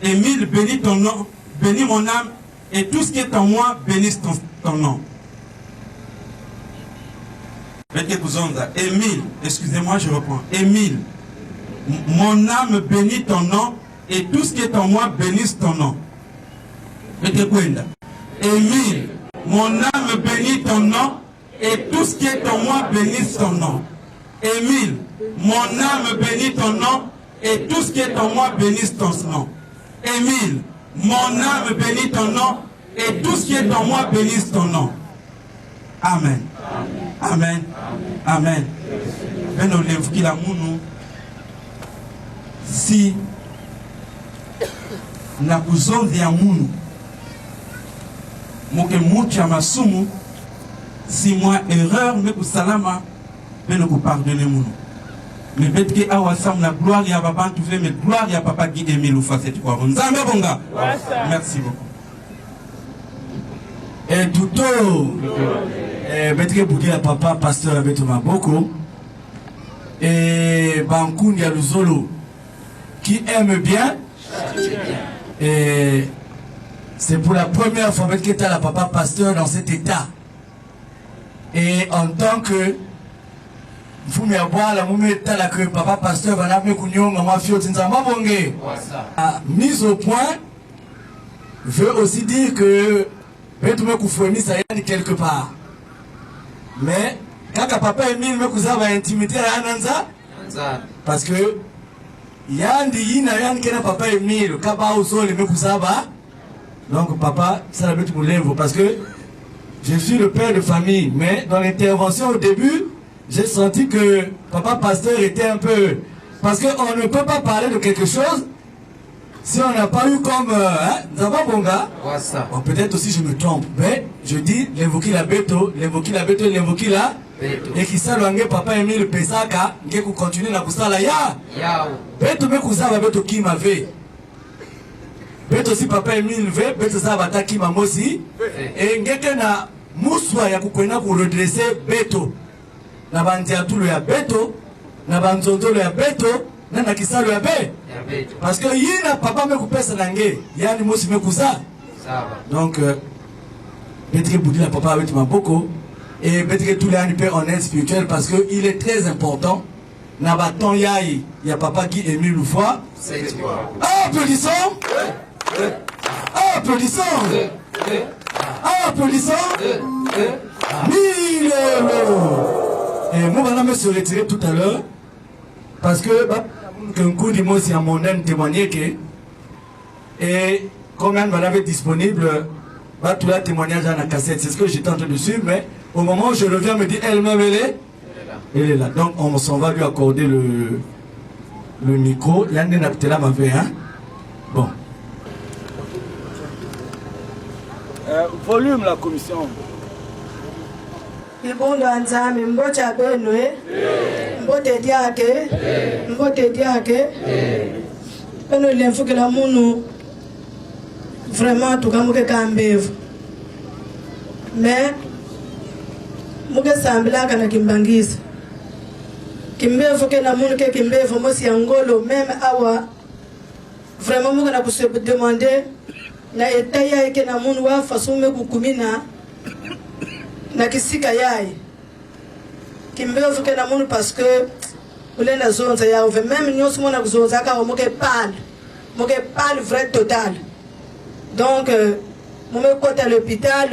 Émile, bénis ton nom, bénis mon âme, et tout ce qui est en moi, bénisse ton nom. Émile, excusez-moi, je reprends. Émile, mon âme bénit ton nom, et tout ce qui est en moi, bénisse ton nom. Émile, mon âme bénit ton nom, et tout ce qui est en moi, bénisse ton nom. Émile, mon âme bénit ton nom, et tout ce qui est en moi, bénisse ton nom. Émile, mon âme bénit ton nom, et tout ce qui est en moi, bénisse ton nom. Amen. Amen. Amen. Si na kuzonzi ya munu moke muti ya masumu, si moi erreur me kusalama beno ku pardonner munu. Mais peut-être que awasam la gloire ya papa tu fais mais gloire ya papa qui Émile ou facette quoi. Nzambe bonga. Merci beaucoup. Et tout peut-être que pour dire papa pasteur avec Maboko et Bankoun ya Luzolo qui aime bien. Et c'est pour la première fois que tu es la papa pasteur dans cet état. Et en tant que vous me voir la la que papa pasteur va n'amener Kounyon, maman Fio Tinzama Bongé. Mise au point veut aussi dire que peut-être que ça y est quelque part. Mais quand papa Émile me cousa va intimider à Ananza, parce que Yandi Yina Yan Kena papa Émile, Kaba Oso le me cousa va. Donc papa, ça la lève parce que je suis le père de famille, mais dans l'intervention au début, j'ai senti que papa pasteur était un peu... Parce qu'on ne peut pas parler de quelque chose si on n'a pas eu comme... nous avons bon gars. Bon, peut-être aussi je me trompe, mais je dis l'invoquer la beto, l'invoquer la beto, l'invoquer la... Et qui s'est loingé papa Emile Pesaka, qui continue à kusala ya. Beto me kusala beto qui m'avait. Beto si papa Emile ve, beto sa bata qui m'a mosi. Et ngeke na muswa ya kukwena ku redresser beto. Na bandia tout le ya beto, na banzonzo le ya beto, na kisalo ya be. Parce que yina papa me kupesa nange, yani mosi me kusa. Donc peut-être boudi la papa avec maboko. Et peut-être tous les années en aide spirituelle parce qu'il est très important. Nabaton Yaï, il y a papa qui est mis une fois. Applaudissons! Applaudissons! Applaudissons! 1000 euros! Et moi, je me suis retiré tout à l'heure parce que un coup de mot, c'est un mondain témoigné que et comme on avait disponible, tout le témoignage dans la cassette, c'est ce que j'étais en train de suivre, mais au moment où je reviens, me dit elle-même, elle est là. Donc on s'en va lui accorder le micro. Il y a un là m'avait, hein. Bon. Volume la commission. Ibondo anzami mbocha benwe mbote diake eno lemfukela munu vraiment tukamuke kambevu mais muke sambilaka na kimbangisa kimbevu ke na munu ke kimbevu mosi angolo même awa vraiment muke na kuse demander na etaya ke na munu wa fasume kukumina na kisika yaye kimbevu ke na munu parce que ulenda zonza ya ove même nyosi mona kuzonza ka muke pal vrai total. Donc mume kota à l'hôpital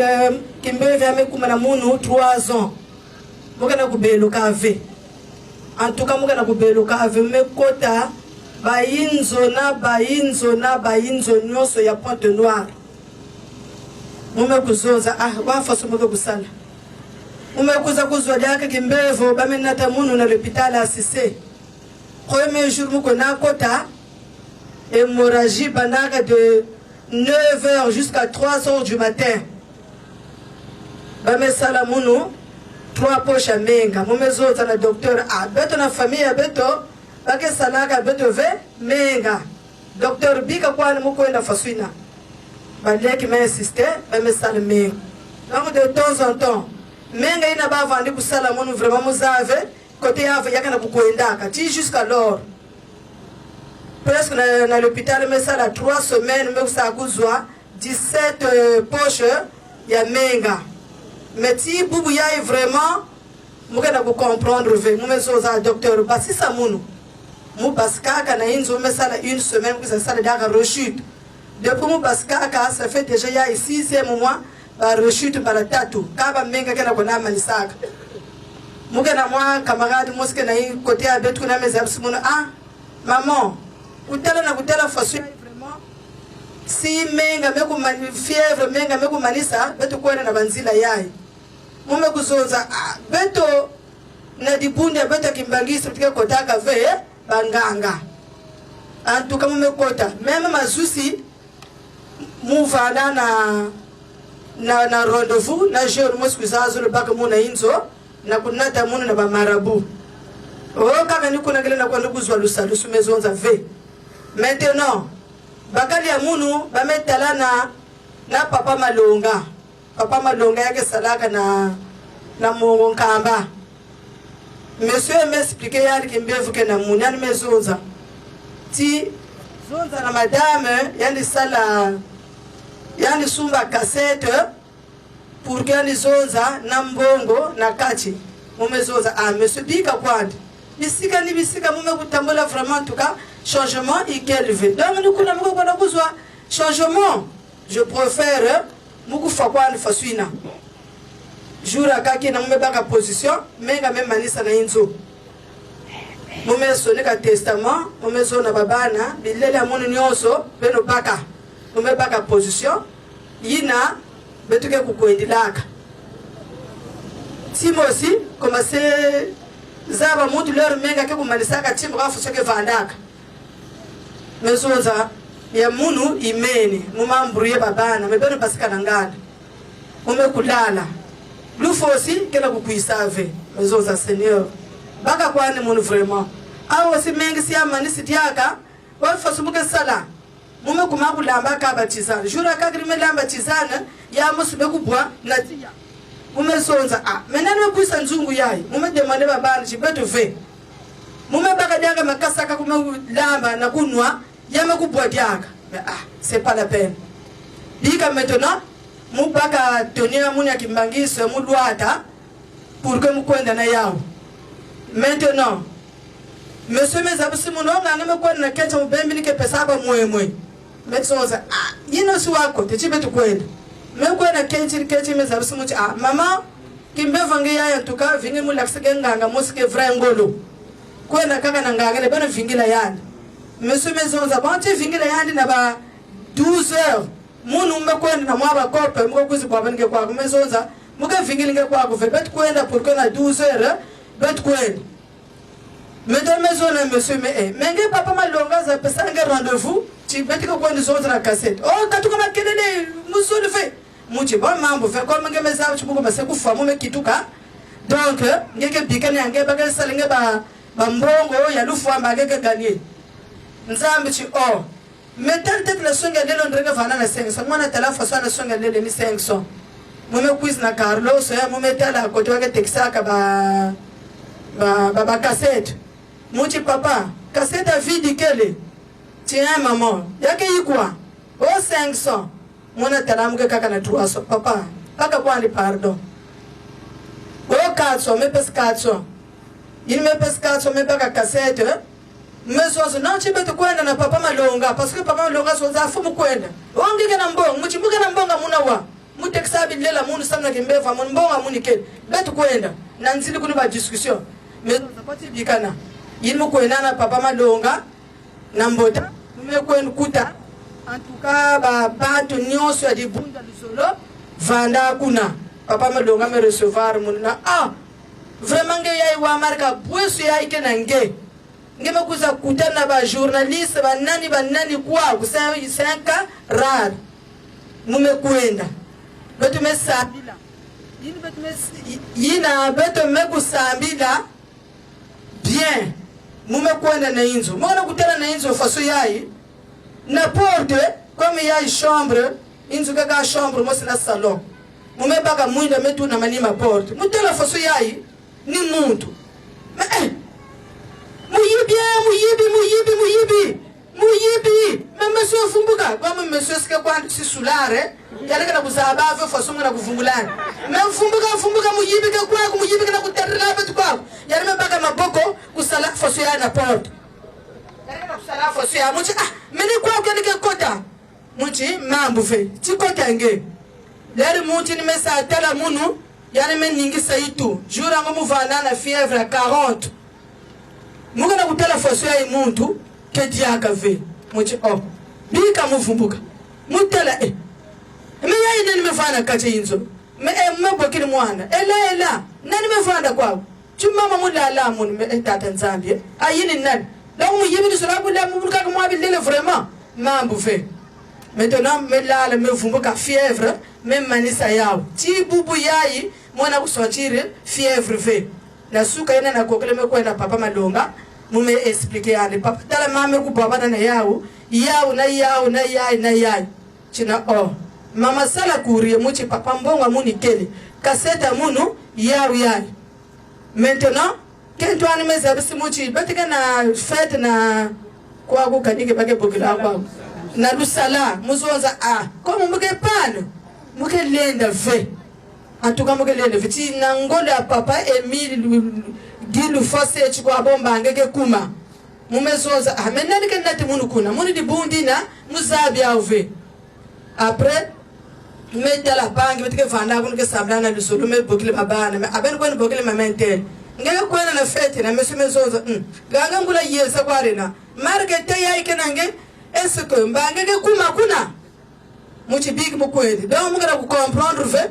kimbevu ame kumana munu 3 ans muke na kubelo kave en tout cas muke na kubelo kave me kota bayinzo nyoso ya Pointe Noire mume kuzonza wafa so muke kusala umekuza kuzwa yake kimbevu bamenata munu na l'hôpital assisté premier jour muko na kota hémorragie banaka de 9h jusqu'à 3h du matin bamesala munu 3 poches à menga mumezota na docteur beto na famille ya beto bake salaka beto ve menga docteur bika kwa muko enda faswina baleki mais insisté bamesala menga. Donc de temps en temps menga ina ba vandi kusala munu vraiment muzave côté ave yakana kukoendaka ti jusqu'alors presque na l'hôpital mais ça la 3 semaines mais ça kuzwa 17 poches ya menga mais ti bubu yayi vraiment mukena ku comprendre ve mumezoza docteur basi sa munu mu baskaka na inzo mais ça la 1 semaine que ça daka rechute depuis mu baskaka ça fait déjà yayi 6e mois ba rechute par la tatu kaba menga kana kona manisaka mukena mwa camarade moske na côté à betu na meza munu maman utala na kutala façon vraiment si menga meku fièvre menga meku manisa betu kwenda na banzila yayi mume kuzoza beto na dibunde beto kimbangisa tike kotaka ve banganga en tout cas mume kota même mazusi muvana na rendez-vous na jeune moskuzazo le baka muna inzo na kunata muna na ba marabu kama niko na gele na kwenda kuzwa lusalu sumezonza ve. Maintenant bakali ya munu bametala na papa malonga yake salaka na mongo nkamba monsieur m'expliquer yali kimbevu ke na munu yani mezonza ti zonza na madame yani sala yani sumba cassette pour que yani zonza na mbongo na kati mumezonza monsieur bika kwandi bisika ni bisika mume kutambola vraiment en tout cas changement élevé. Donc nous connaissons besoin changement. Je préfère muku fakwana faswina. Jura kaki na mume baka position menga même manisa na inzo. Mume sonne ka testament, mume zona babana, bilele amoni nyonso beno baka. Mume baka position yina betuke kukwendilaka. Timo aussi commencer zaba mutu lero menga ke kumalisaka timu kafu cheke vandaka mezoza ya munu imeni mumamburiye babana mebeno pasika nangana mume kulala lufosi kela kukuisave mezoza seigneur baka kwani munu vraiment awo si mengi si amani sitiaka wafasumuke sala mume kumaku lamba kabatizana jura kagrime lamba tizana ya musube kubwa na tia mume sonza menano kuisa nzungu yayi mume demande babana chibeto ve mume baka dianga makasaka kume lamba na kunwa yama kubwa dianga c'est pas la peine bika maintenant mu baka tenir muni akimbangiso mu douata pour que mu kwenda na yao maintenant monsieur mezabusi munonga ngame kwenda na kecha mubembi nike pesaba mwemwe metsoza yino si wako techibetu kwenda mekwena kechi mezabusi muchi mama kimbeva ngeya yantuka vingi mulaksike nganga mosike vrai ngolo kwenda kaka na nganga le bana vingila yandi monsieur mezonza bonte vingila yandi na ba 12 heures munu mmekwenda na mwaba kope mko kuzi baba nge kwako mezonza muka vingila nge kwako fe bet kwenda pour que na 12 heures bet kwenda Mesdames, monsieur, mais papa malonga za pesa nge rendez-vous tu beti ko kwenda zonza na cassette oh katuka makelele muso le fait muchi ba mambo fe ko nge meza chibuko maseku famu me kituka donc ngeke bikani ange ba salinge ba mbongo ya lufu amba ngeke gagner nzambe chi oh mais telle la songa lelo ndrenge vana na 500 mwana tala faso na songa lelo ni 500 mume quiz na Carlos mume tala ko to ke texaka ba cassette muchi papa cassette a vide kele tiens maman yake yikwa o 500 mwana tala muke kaka na 300 papa paka kwani pardon o 400 me pes 400 il me pes 400 me paka cassette mesozo non chibetu kwenda na papa malonga parce que papa malonga so za fumu kwenda ongike na mbongo muchibuke na mbonga munawa muteksabi lela munu samna kimbeva mun mbonga munike betu kwenda na nzili kuni ba discussion mais zapati bikana yilmu kwenda na papa malonga na mbota mume kwenda kuta en tout cas ba bato nyonso ya dibunda lisolo vanda kuna papa malonga me recevoir mun na vraiment nge yayi wa marka bwesu yayi kenange ngeme kuza kutana ba journaliste ba nani kwa kusa 5 rare mume kwenda betu mesabila yina betu mekusambila bien mume kwenda na inzo mwana kutana na inzo faso yayi na porte comme yayi chambre inzo kaka chambre mo sina salon mume baka mwinda metu na manima porte mutela faso yayi ni muntu muyibi mais monsieur fumbuka comme monsieur ske kwa si sulare yale kana kuzaba ave faso ngana kuvungulana mais fumbuka muyibi ka kwa muyibi kana kuterela betu kwa yale mbaka maboko kusala faso ya na porte yale kana kusala faso ya muchi meni kwa ke kota muchi mambu fe tikota nge lere muchi ni mesa tala munu yale meningi saitu jura ngomu vana na fièvre à 40 mugana kutala faso ya muntu ke diaka ve muchi bika muvumbuka mutela me yayi nani mefana kache inzo me mabokini mwana ela nani mefanda kwao chumama mulala mun me tata nzambie ayini nani donc mu yibini sura kula mu ka mo abile vraiment mambu fe maintenant me lala me vumbuka fièvre même manisa yao ti bubu yayi mwana kusotire fièvre ve na suka yana na kokele me kwenda papa malonga mume expliquer ande papa tala mame ku baba na yao na yayi china mama sala kurie muchi papa mbonga muni kele kaseta munu yayi maintenant kento ani mezabisi muchi batika na fete na kwa ku kanike bake bokila kwa na lusala muzonza comme muke pana muke lenda ve atuka muke lenda viti na ngola papa Emile gilu fase chikwa bomba ngeke kuma mumezoza amenani kenati munu kuna muni dibundi na muzabi auve après meta la bangi betike vanda kun ke sablana lusulu me bokile babana me aben ko bokile mamentel ngeke ko na fete na mezoza ganga ngula yesa kwarena marke te yayi kenange est-ce que mbangeke kuma kuna muchi big bukwedi donc mugara ku comprendre ve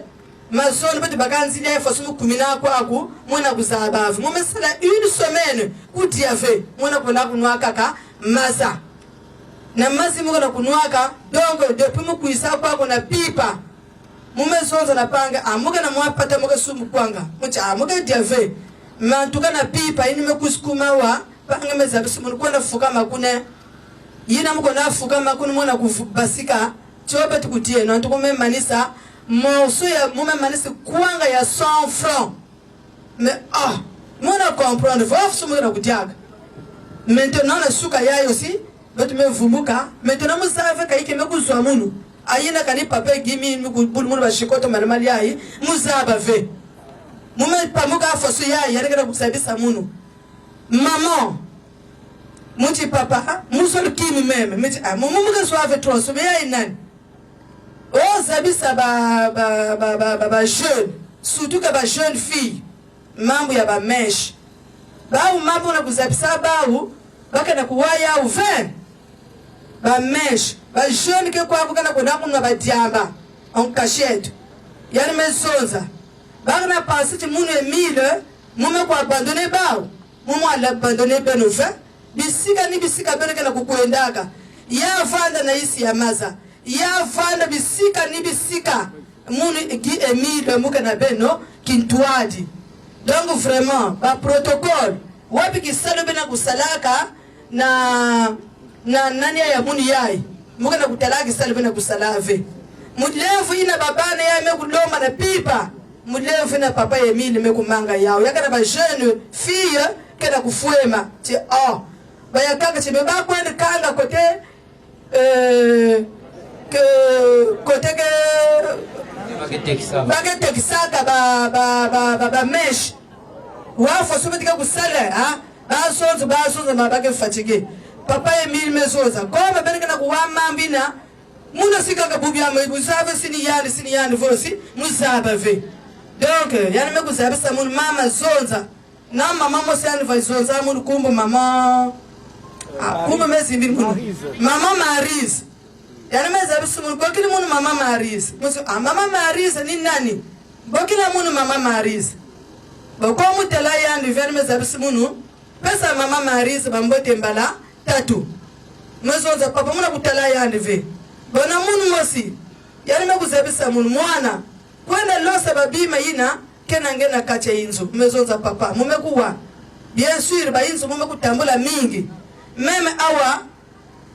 mazone beti bakanzi ya fasu kumina kwaku mwana kuzabavu mumesala une semaine kutiave mwana kuna kunwa kaka maza na mazi mwana kunwaka donc depuis mukuisa kwako na pipa mumesonza na panga amuka na mwapata muka sumu kwanga mucha amuka diave mantuka na pipa ini mekusukuma wa panga meza bisimuni kwenda fuka makune yina muko na fuka makune mwana kubasika chobe tukutie na tukume manisa morceau ya mume manisa kwanga ya 100 francs mais mwana comprendre faut sumu na kudiaga maintenant na suka yayo aussi betu me vumuka maintenant musave kaike mekuzwa munu ayina kani papa gimi mukubulu munu bashikoto malimali yayi muzaba ve mume pamuka fosu yayi yareka kusabisa munu maman muti papa musol kimi meme miti mumuka swave tronso me yayi nani o zabisa ba jeune surtout que ba jeune fille mambo ya ba mesh ba mambo na kuzabisa bawu baka na kuwaya u 20 ba mesh ba jeune ke kwa bukana kuna kuna ba diamba en cachette yani mesonza baka na penser ti munu Emile mume ko abandonner bawu mumu ala abandonner benova bisika ni bisika bene na kukuendaka ya vanda na isi ya maza ya vanda bisika ni bisika munu gi Emile muka na beno kintuadi donc vraiment ba protocole wapi kisalo bena kusalaka na nani ya muni yai muka na kutalaki sala bena kusalave mulevu ina babana ya mekuloma na pipa mulevu na papa Emile mekumanga yao yakana ba jeune fille kena kufuema ti bayakaka chebe ba kwenda kanga kote kote baketekisaka ba mesh wafo sobetika kusala basonza mabake fatigué papa Emile mesoza koma beneka na kuwama mbina muna sikaka bubya muzaba sini yani vosi muzaba ve donc yani mekuzabisa mun mama zonza na mama mosani va zonza mun kumbo mama kumbo mezimbi mun mama Marise yani mezabisa mun bokini mun mama Marise muso mama Marise ni nani bokina mun mama Marise boko mutela yani vers mezabisa mun pesa mama Marise bambote mbala tatu mezoza papa muna kutala yandi ve bona munu mosi yani mekuzabisa munu mwana kwenda losa babima ina kena ngena kache inzo mezoza papa mumekuwa bien sûr ba inzo mumekutambula mingi meme awa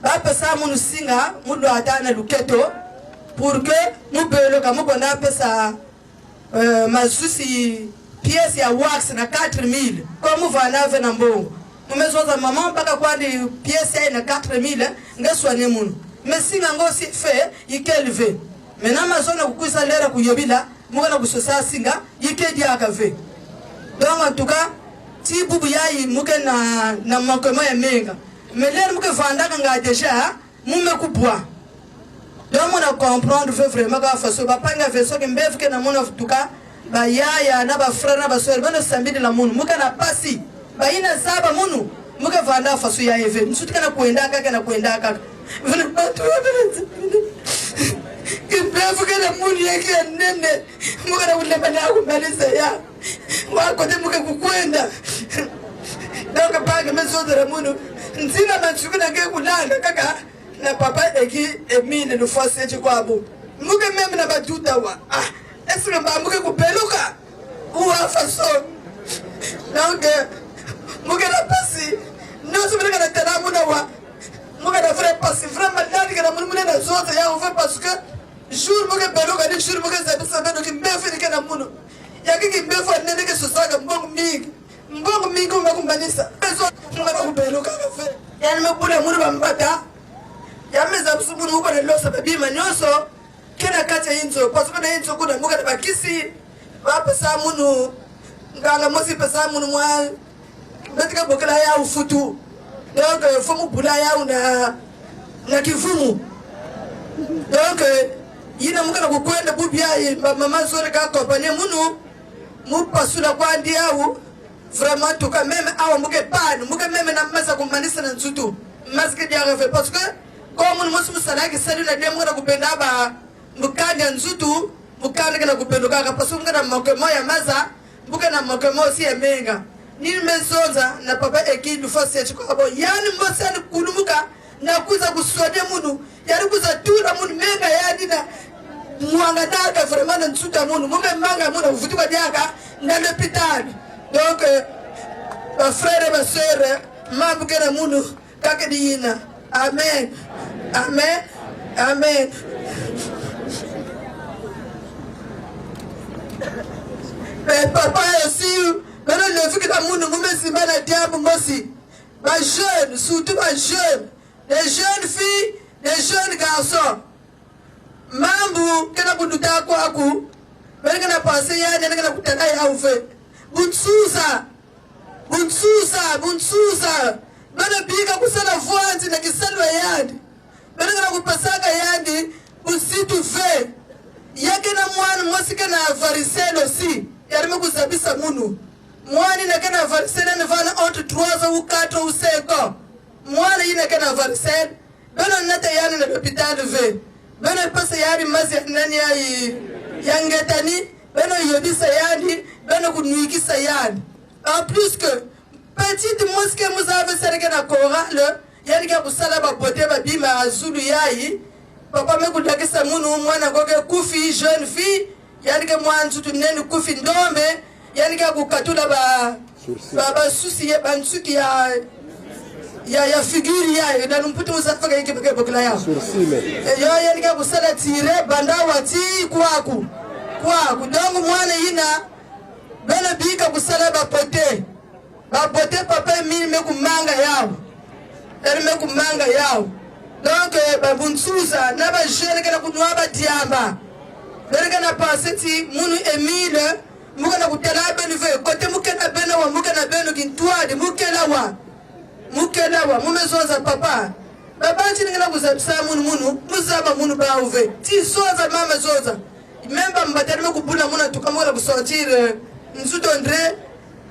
bapa sa munu singa mudo atana luketo pour que mubelo kama kwenda pesa masusi pièce ya wax na 4000 comme vanave na mbongo mumezoza mama mpaka kwandi pièce ya na 4000 ngeswane munu mesinga ngosi fe yikelve mena mazona kukuisa lera kuyobila muka na kusosa singa yikedi akave donc en tout cas ti bubu yayi muka na makoma ya menga melere muka vandaka nga déjà mume kupwa donc on a comprendre vraiment ka faso ba panga veso ke mbefu ke na mona futuka ba yaya na ba frère na ba soeur bana sambidi la munu muka na pasi ba ina saba munu muka vanda faso ya eve msutika na kuenda kaka kimbefu kana munu yake nene muka na ulema na kumaliza ya wako te muka kukwenda donc panga mesodera munu nzina machuku na ke kulanga kaka na papa eki Emile no fase chi kwabo muke meme na batuta wa est-ce que ba muke kupeluka uwa faso donc muke na pasi no se muke na tanamu na wa muke na vrai pasi vraiment nani kana muke na zote ya on fait parce que jour muke peluka ni jour muke za pesa bado kimbefu ni kana muno yaki kimbefu nene ke sosaga mbongo mingi umekumbanisa peso muke kupeluka kafe yani mekule munu bambata yameza busubuni uko na losa babima nyoso kena kacha inzo parce que na inzo kuna muka bakisi bapesa munu nganga mosi pesa munu mwa betika bokala ya ufutu donc fomu bula ya na kifumu donc yina muka na kukwenda bubia mama sore ka compagnie munu mupasula kwa ndiau vraiment tuka meme awa muke pan muke meme na masa kumanisa na nzutu maske dia refe parce que comme nous sommes salaki salut la demo na kupenda ba mukanya nzutu mukande kana kupenduka kapasu mukana mokemo ya maza mukana mokemo si emenga ni mezonza na papa ekidu fasi chikabo yani mbosani kulumuka na kuza kuswade mundu yani kuza tura mundu menga yani na mwanga daka vraiment nsuta mundu mume manga mundu kufutika diaka na l'hôpital donc ma frère et ma sœur mambu kana mundu kake dina amen amen amen. Mais papa aussi, maintenant le fait que dans mon nom, c'est mal à diable, moi aussi. Ma jeune, surtout ma jeune, les jeunes filles, les jeunes garçons. Mambu, quand on a dit quoi, mais quand on a passé, il y a des gens qui ont fait. Bunsusa, bunsusa, bunsusa. Bana biga kusala voanzi na kisalo yandi. Bana kana kupasaka yandi, usitu fe. Yake na mwana mwasika na varisel aussi. Yarime kusabisa munu. Mwani na kana varisel na vana entre 3 ans ou 4 ou 5 ans. Mwana yina kana varisel. Bana nata yani na l'hôpital ve. Bana pasa yani mazi nani ya ngetani. Bana yodisa yani. Bana kunuikisa yani. En plus que petite mosquée vous avez serré na chorale. Yani ka kusala ba bote ba bima azulu yayi. Papa me kudakisa munu mwana koke kufi jeune fille. Yani ke mwanzu tunene kufi ndombe. Yani ka kukatula ba susi ya bansuki ya figure ya na numputu usafaka yake peke bokla ya. Yo yani ka kusala tire banda wati kwaku. Kwaku dongo mwana yina bela bika kusala ba pote. Ba pote papa mimi me kumanga yao. Elle me kumanga yao. Donc babunsusa na ba jeune kana kunwa ba diamba. Bele kana paseti munu Emile muka na kutala benu ve kote muka na beno wa muka na beno kintwade muka na wa mumezoza papa. Baba chini kana kuzabisa munu muzaba munu ba uve. Ti soza mama zoza. Memba mbatari me kubula muna tukamura kusortir nzuto André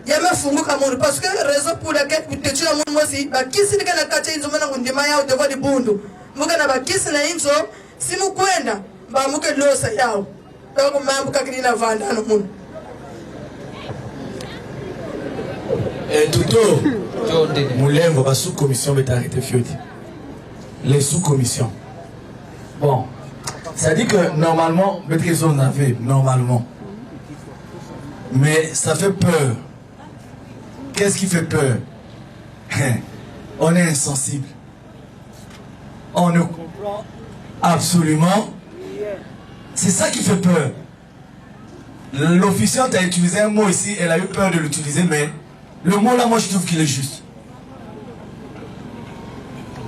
yama funguka munu parce que raison pour laquelle kutetula munu mosi bakisi nikana kacha inzo mwana kundima yao devo di bundu muka na bakisi na inzo simu kwenda ba muka losa yao donc mambu kakirina vanda no munu Tuto Moulengo ba sous-commission beta arrêté fioti les sous-commissions bon ça dit que normalement maîtrise on avait normalement mais ça fait peur. Qu'est-ce qui fait peur? On est insensible. On ne comprend absolument. C'est ça qui fait peur. L'officiante a utilisé un mot ici, elle a eu peur de l'utiliser, mais le mot là, moi je trouve qu'il est juste.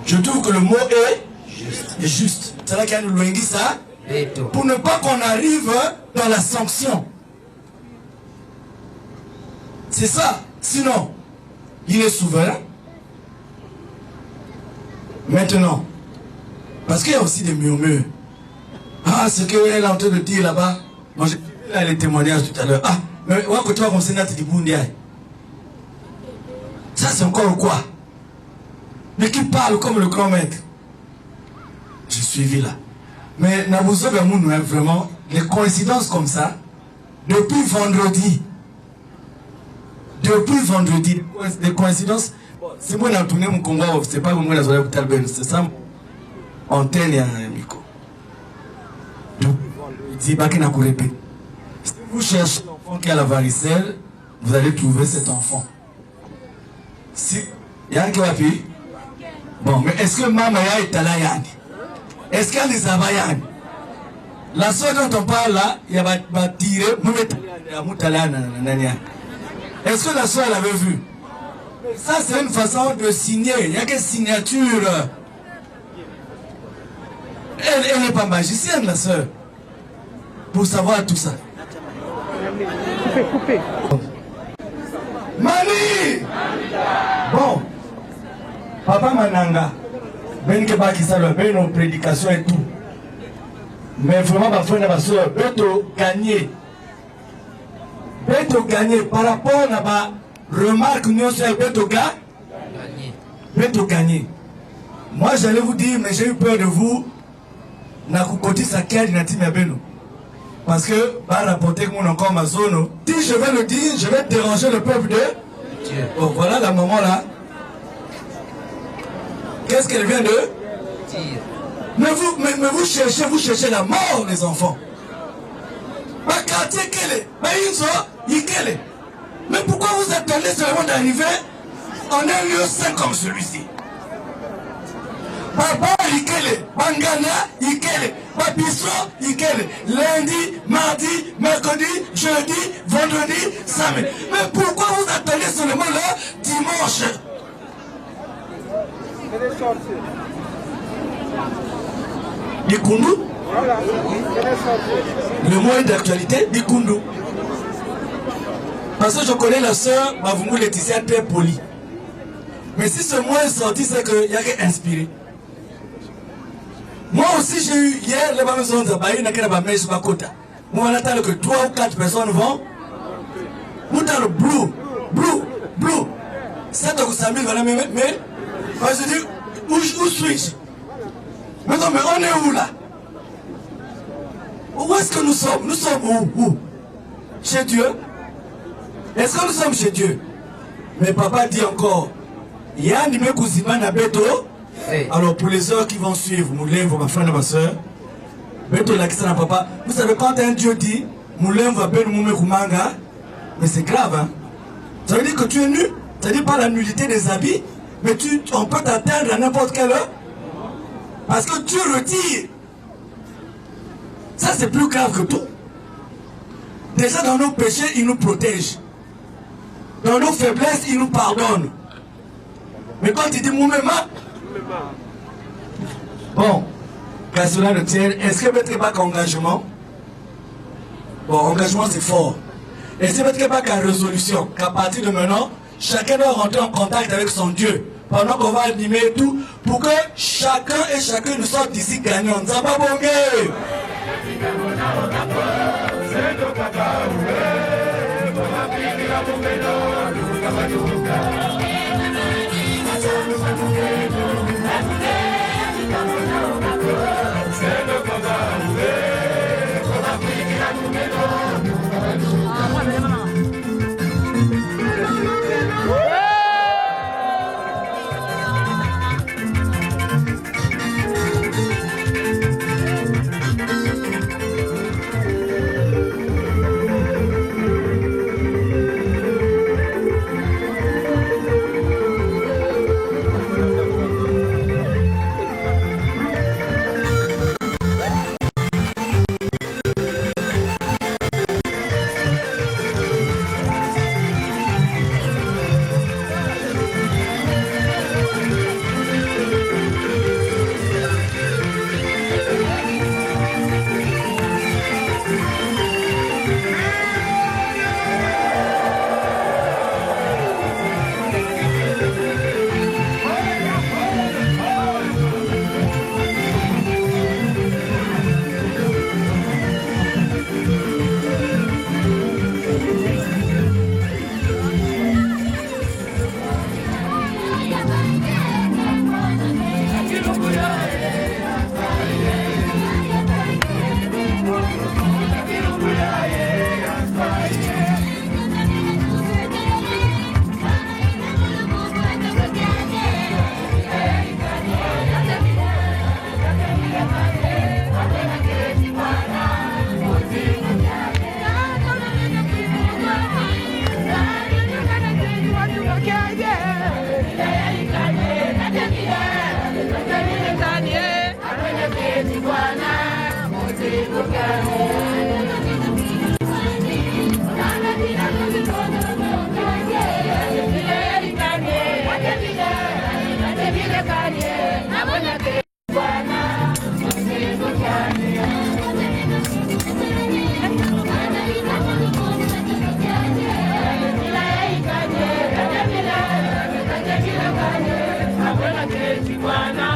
Je trouve que le mot est juste. C'est là qu'il y a nous dit ça, pour ne pas qu'on arrive dans la sanction. C'est ça. Sinon, il est souverain. Maintenant, parce qu'il y a aussi des murmures. Ah, ce qu'elle est en train de dire là-bas, moi j'ai vu les témoignages tout à l'heure. Ah, mais ouais, quand tu vas comme Sénat, tu dis Boundiaï. Ça c'est encore quoi? Mais qui parle comme le grand maître? J'ai suivi là. Mais Nabouzo Gamounou, vraiment, les coïncidences comme ça, depuis vendredi, des coïncidences, c'est moi qui ai tourné mon combat, c'est pas moi qui ai tourné c'est ça, antenne et un micro. Si vous cherchez l'enfant qui a la varicelle, vous allez trouver cet enfant. Si, il y a un qui va payer. Bon, mais est-ce que Mamaya est à la Yann? Est-ce qu'il y a des Abayans? La soeur dont on parle là, il y a tiré, est-ce que la soeur l'avait vu? Ça, c'est une façon de signer. Il n'y a que signature. Elle n'est pas magicienne, la soeur. Pour savoir tout ça. Coupez. Mani! Bon. Papa Mananga. Ben Keba qui s'allume, ben nos prédications et tout. Mais vraiment, ma frère et ma soeur, Beto gagner. Beto gagner par rapport à ma remarque, nous sommes Beto gagner. Moi, j'allais vous dire, mais j'ai eu peur de vous. Nakukoti Sakya Dinatime Beno. Parce que, par rapporter que mon encore ma zone, si je vais le dire, je vais déranger le peuple de Dieu. Bon, voilà la maman là. Qu'est-ce qu'elle vient de dire? Mais vous cherchez la mort, les enfants. Ma quartier, quel est? Mais pourquoi vous attendez seulement d'arriver en un lieu sain comme celui-ci? Papa, Ikele, Bangana, Ikele, Papisso, Ikele, lundi, mardi, mercredi, jeudi, vendredi, samedi. Mais pourquoi vous attendez seulement le dimanche? Bikundu. Le mot est d'actualité, Bikundu. Parce que je connais la sœur Mavungu Laetitia très polie. Mais si ce mot est sorti, c'est qu'il y a qu'à inspirer. Moi aussi, j'ai eu hier, les maisons de Baï, n'a qu'à mettre sur ma côte. Moi, on attend que 3 ou 4 personnes vont. Nous avons le blue. Ça, donc, ça m'est voilà, mais, je dis, où suis-je? Mais non, mais on est où là? Où est-ce que nous sommes? Nous sommes où? Chez Dieu? Est-ce que nous sommes chez Dieu? Mais papa dit encore, il y a un numéro Kouziman à Beto. Alors pour les heures qui vont suivre, Moulin, ma frère et ma soeur, Beto Lakisana papa, vous savez quand un Dieu dit, Moulin va ben Moumé Koumanga, mais c'est grave, hein? Ça veut dire que tu es nu, ça veut dire pas la nudité des habits, mais on peut t'atteindre à n'importe quelle heure. Parce que Dieu retire. Ça c'est plus grave que tout. Déjà dans nos péchés, il nous protège. Dans nos faiblesses, il nous pardonne. Mais quand il dit Moumema, bon, qu'à cela ne tienne, est-ce que mettre pas qu'engagement? Bon, engagement c'est fort. Est-ce que mettre pas qu'à résolution? Qu'à partir de maintenant, chacun doit rentrer en contact avec son Dieu. Pendant qu'on va animer tout, pour que chacun et chacune nous sorte d'ici gagnant. Zamba Bongé! Bwana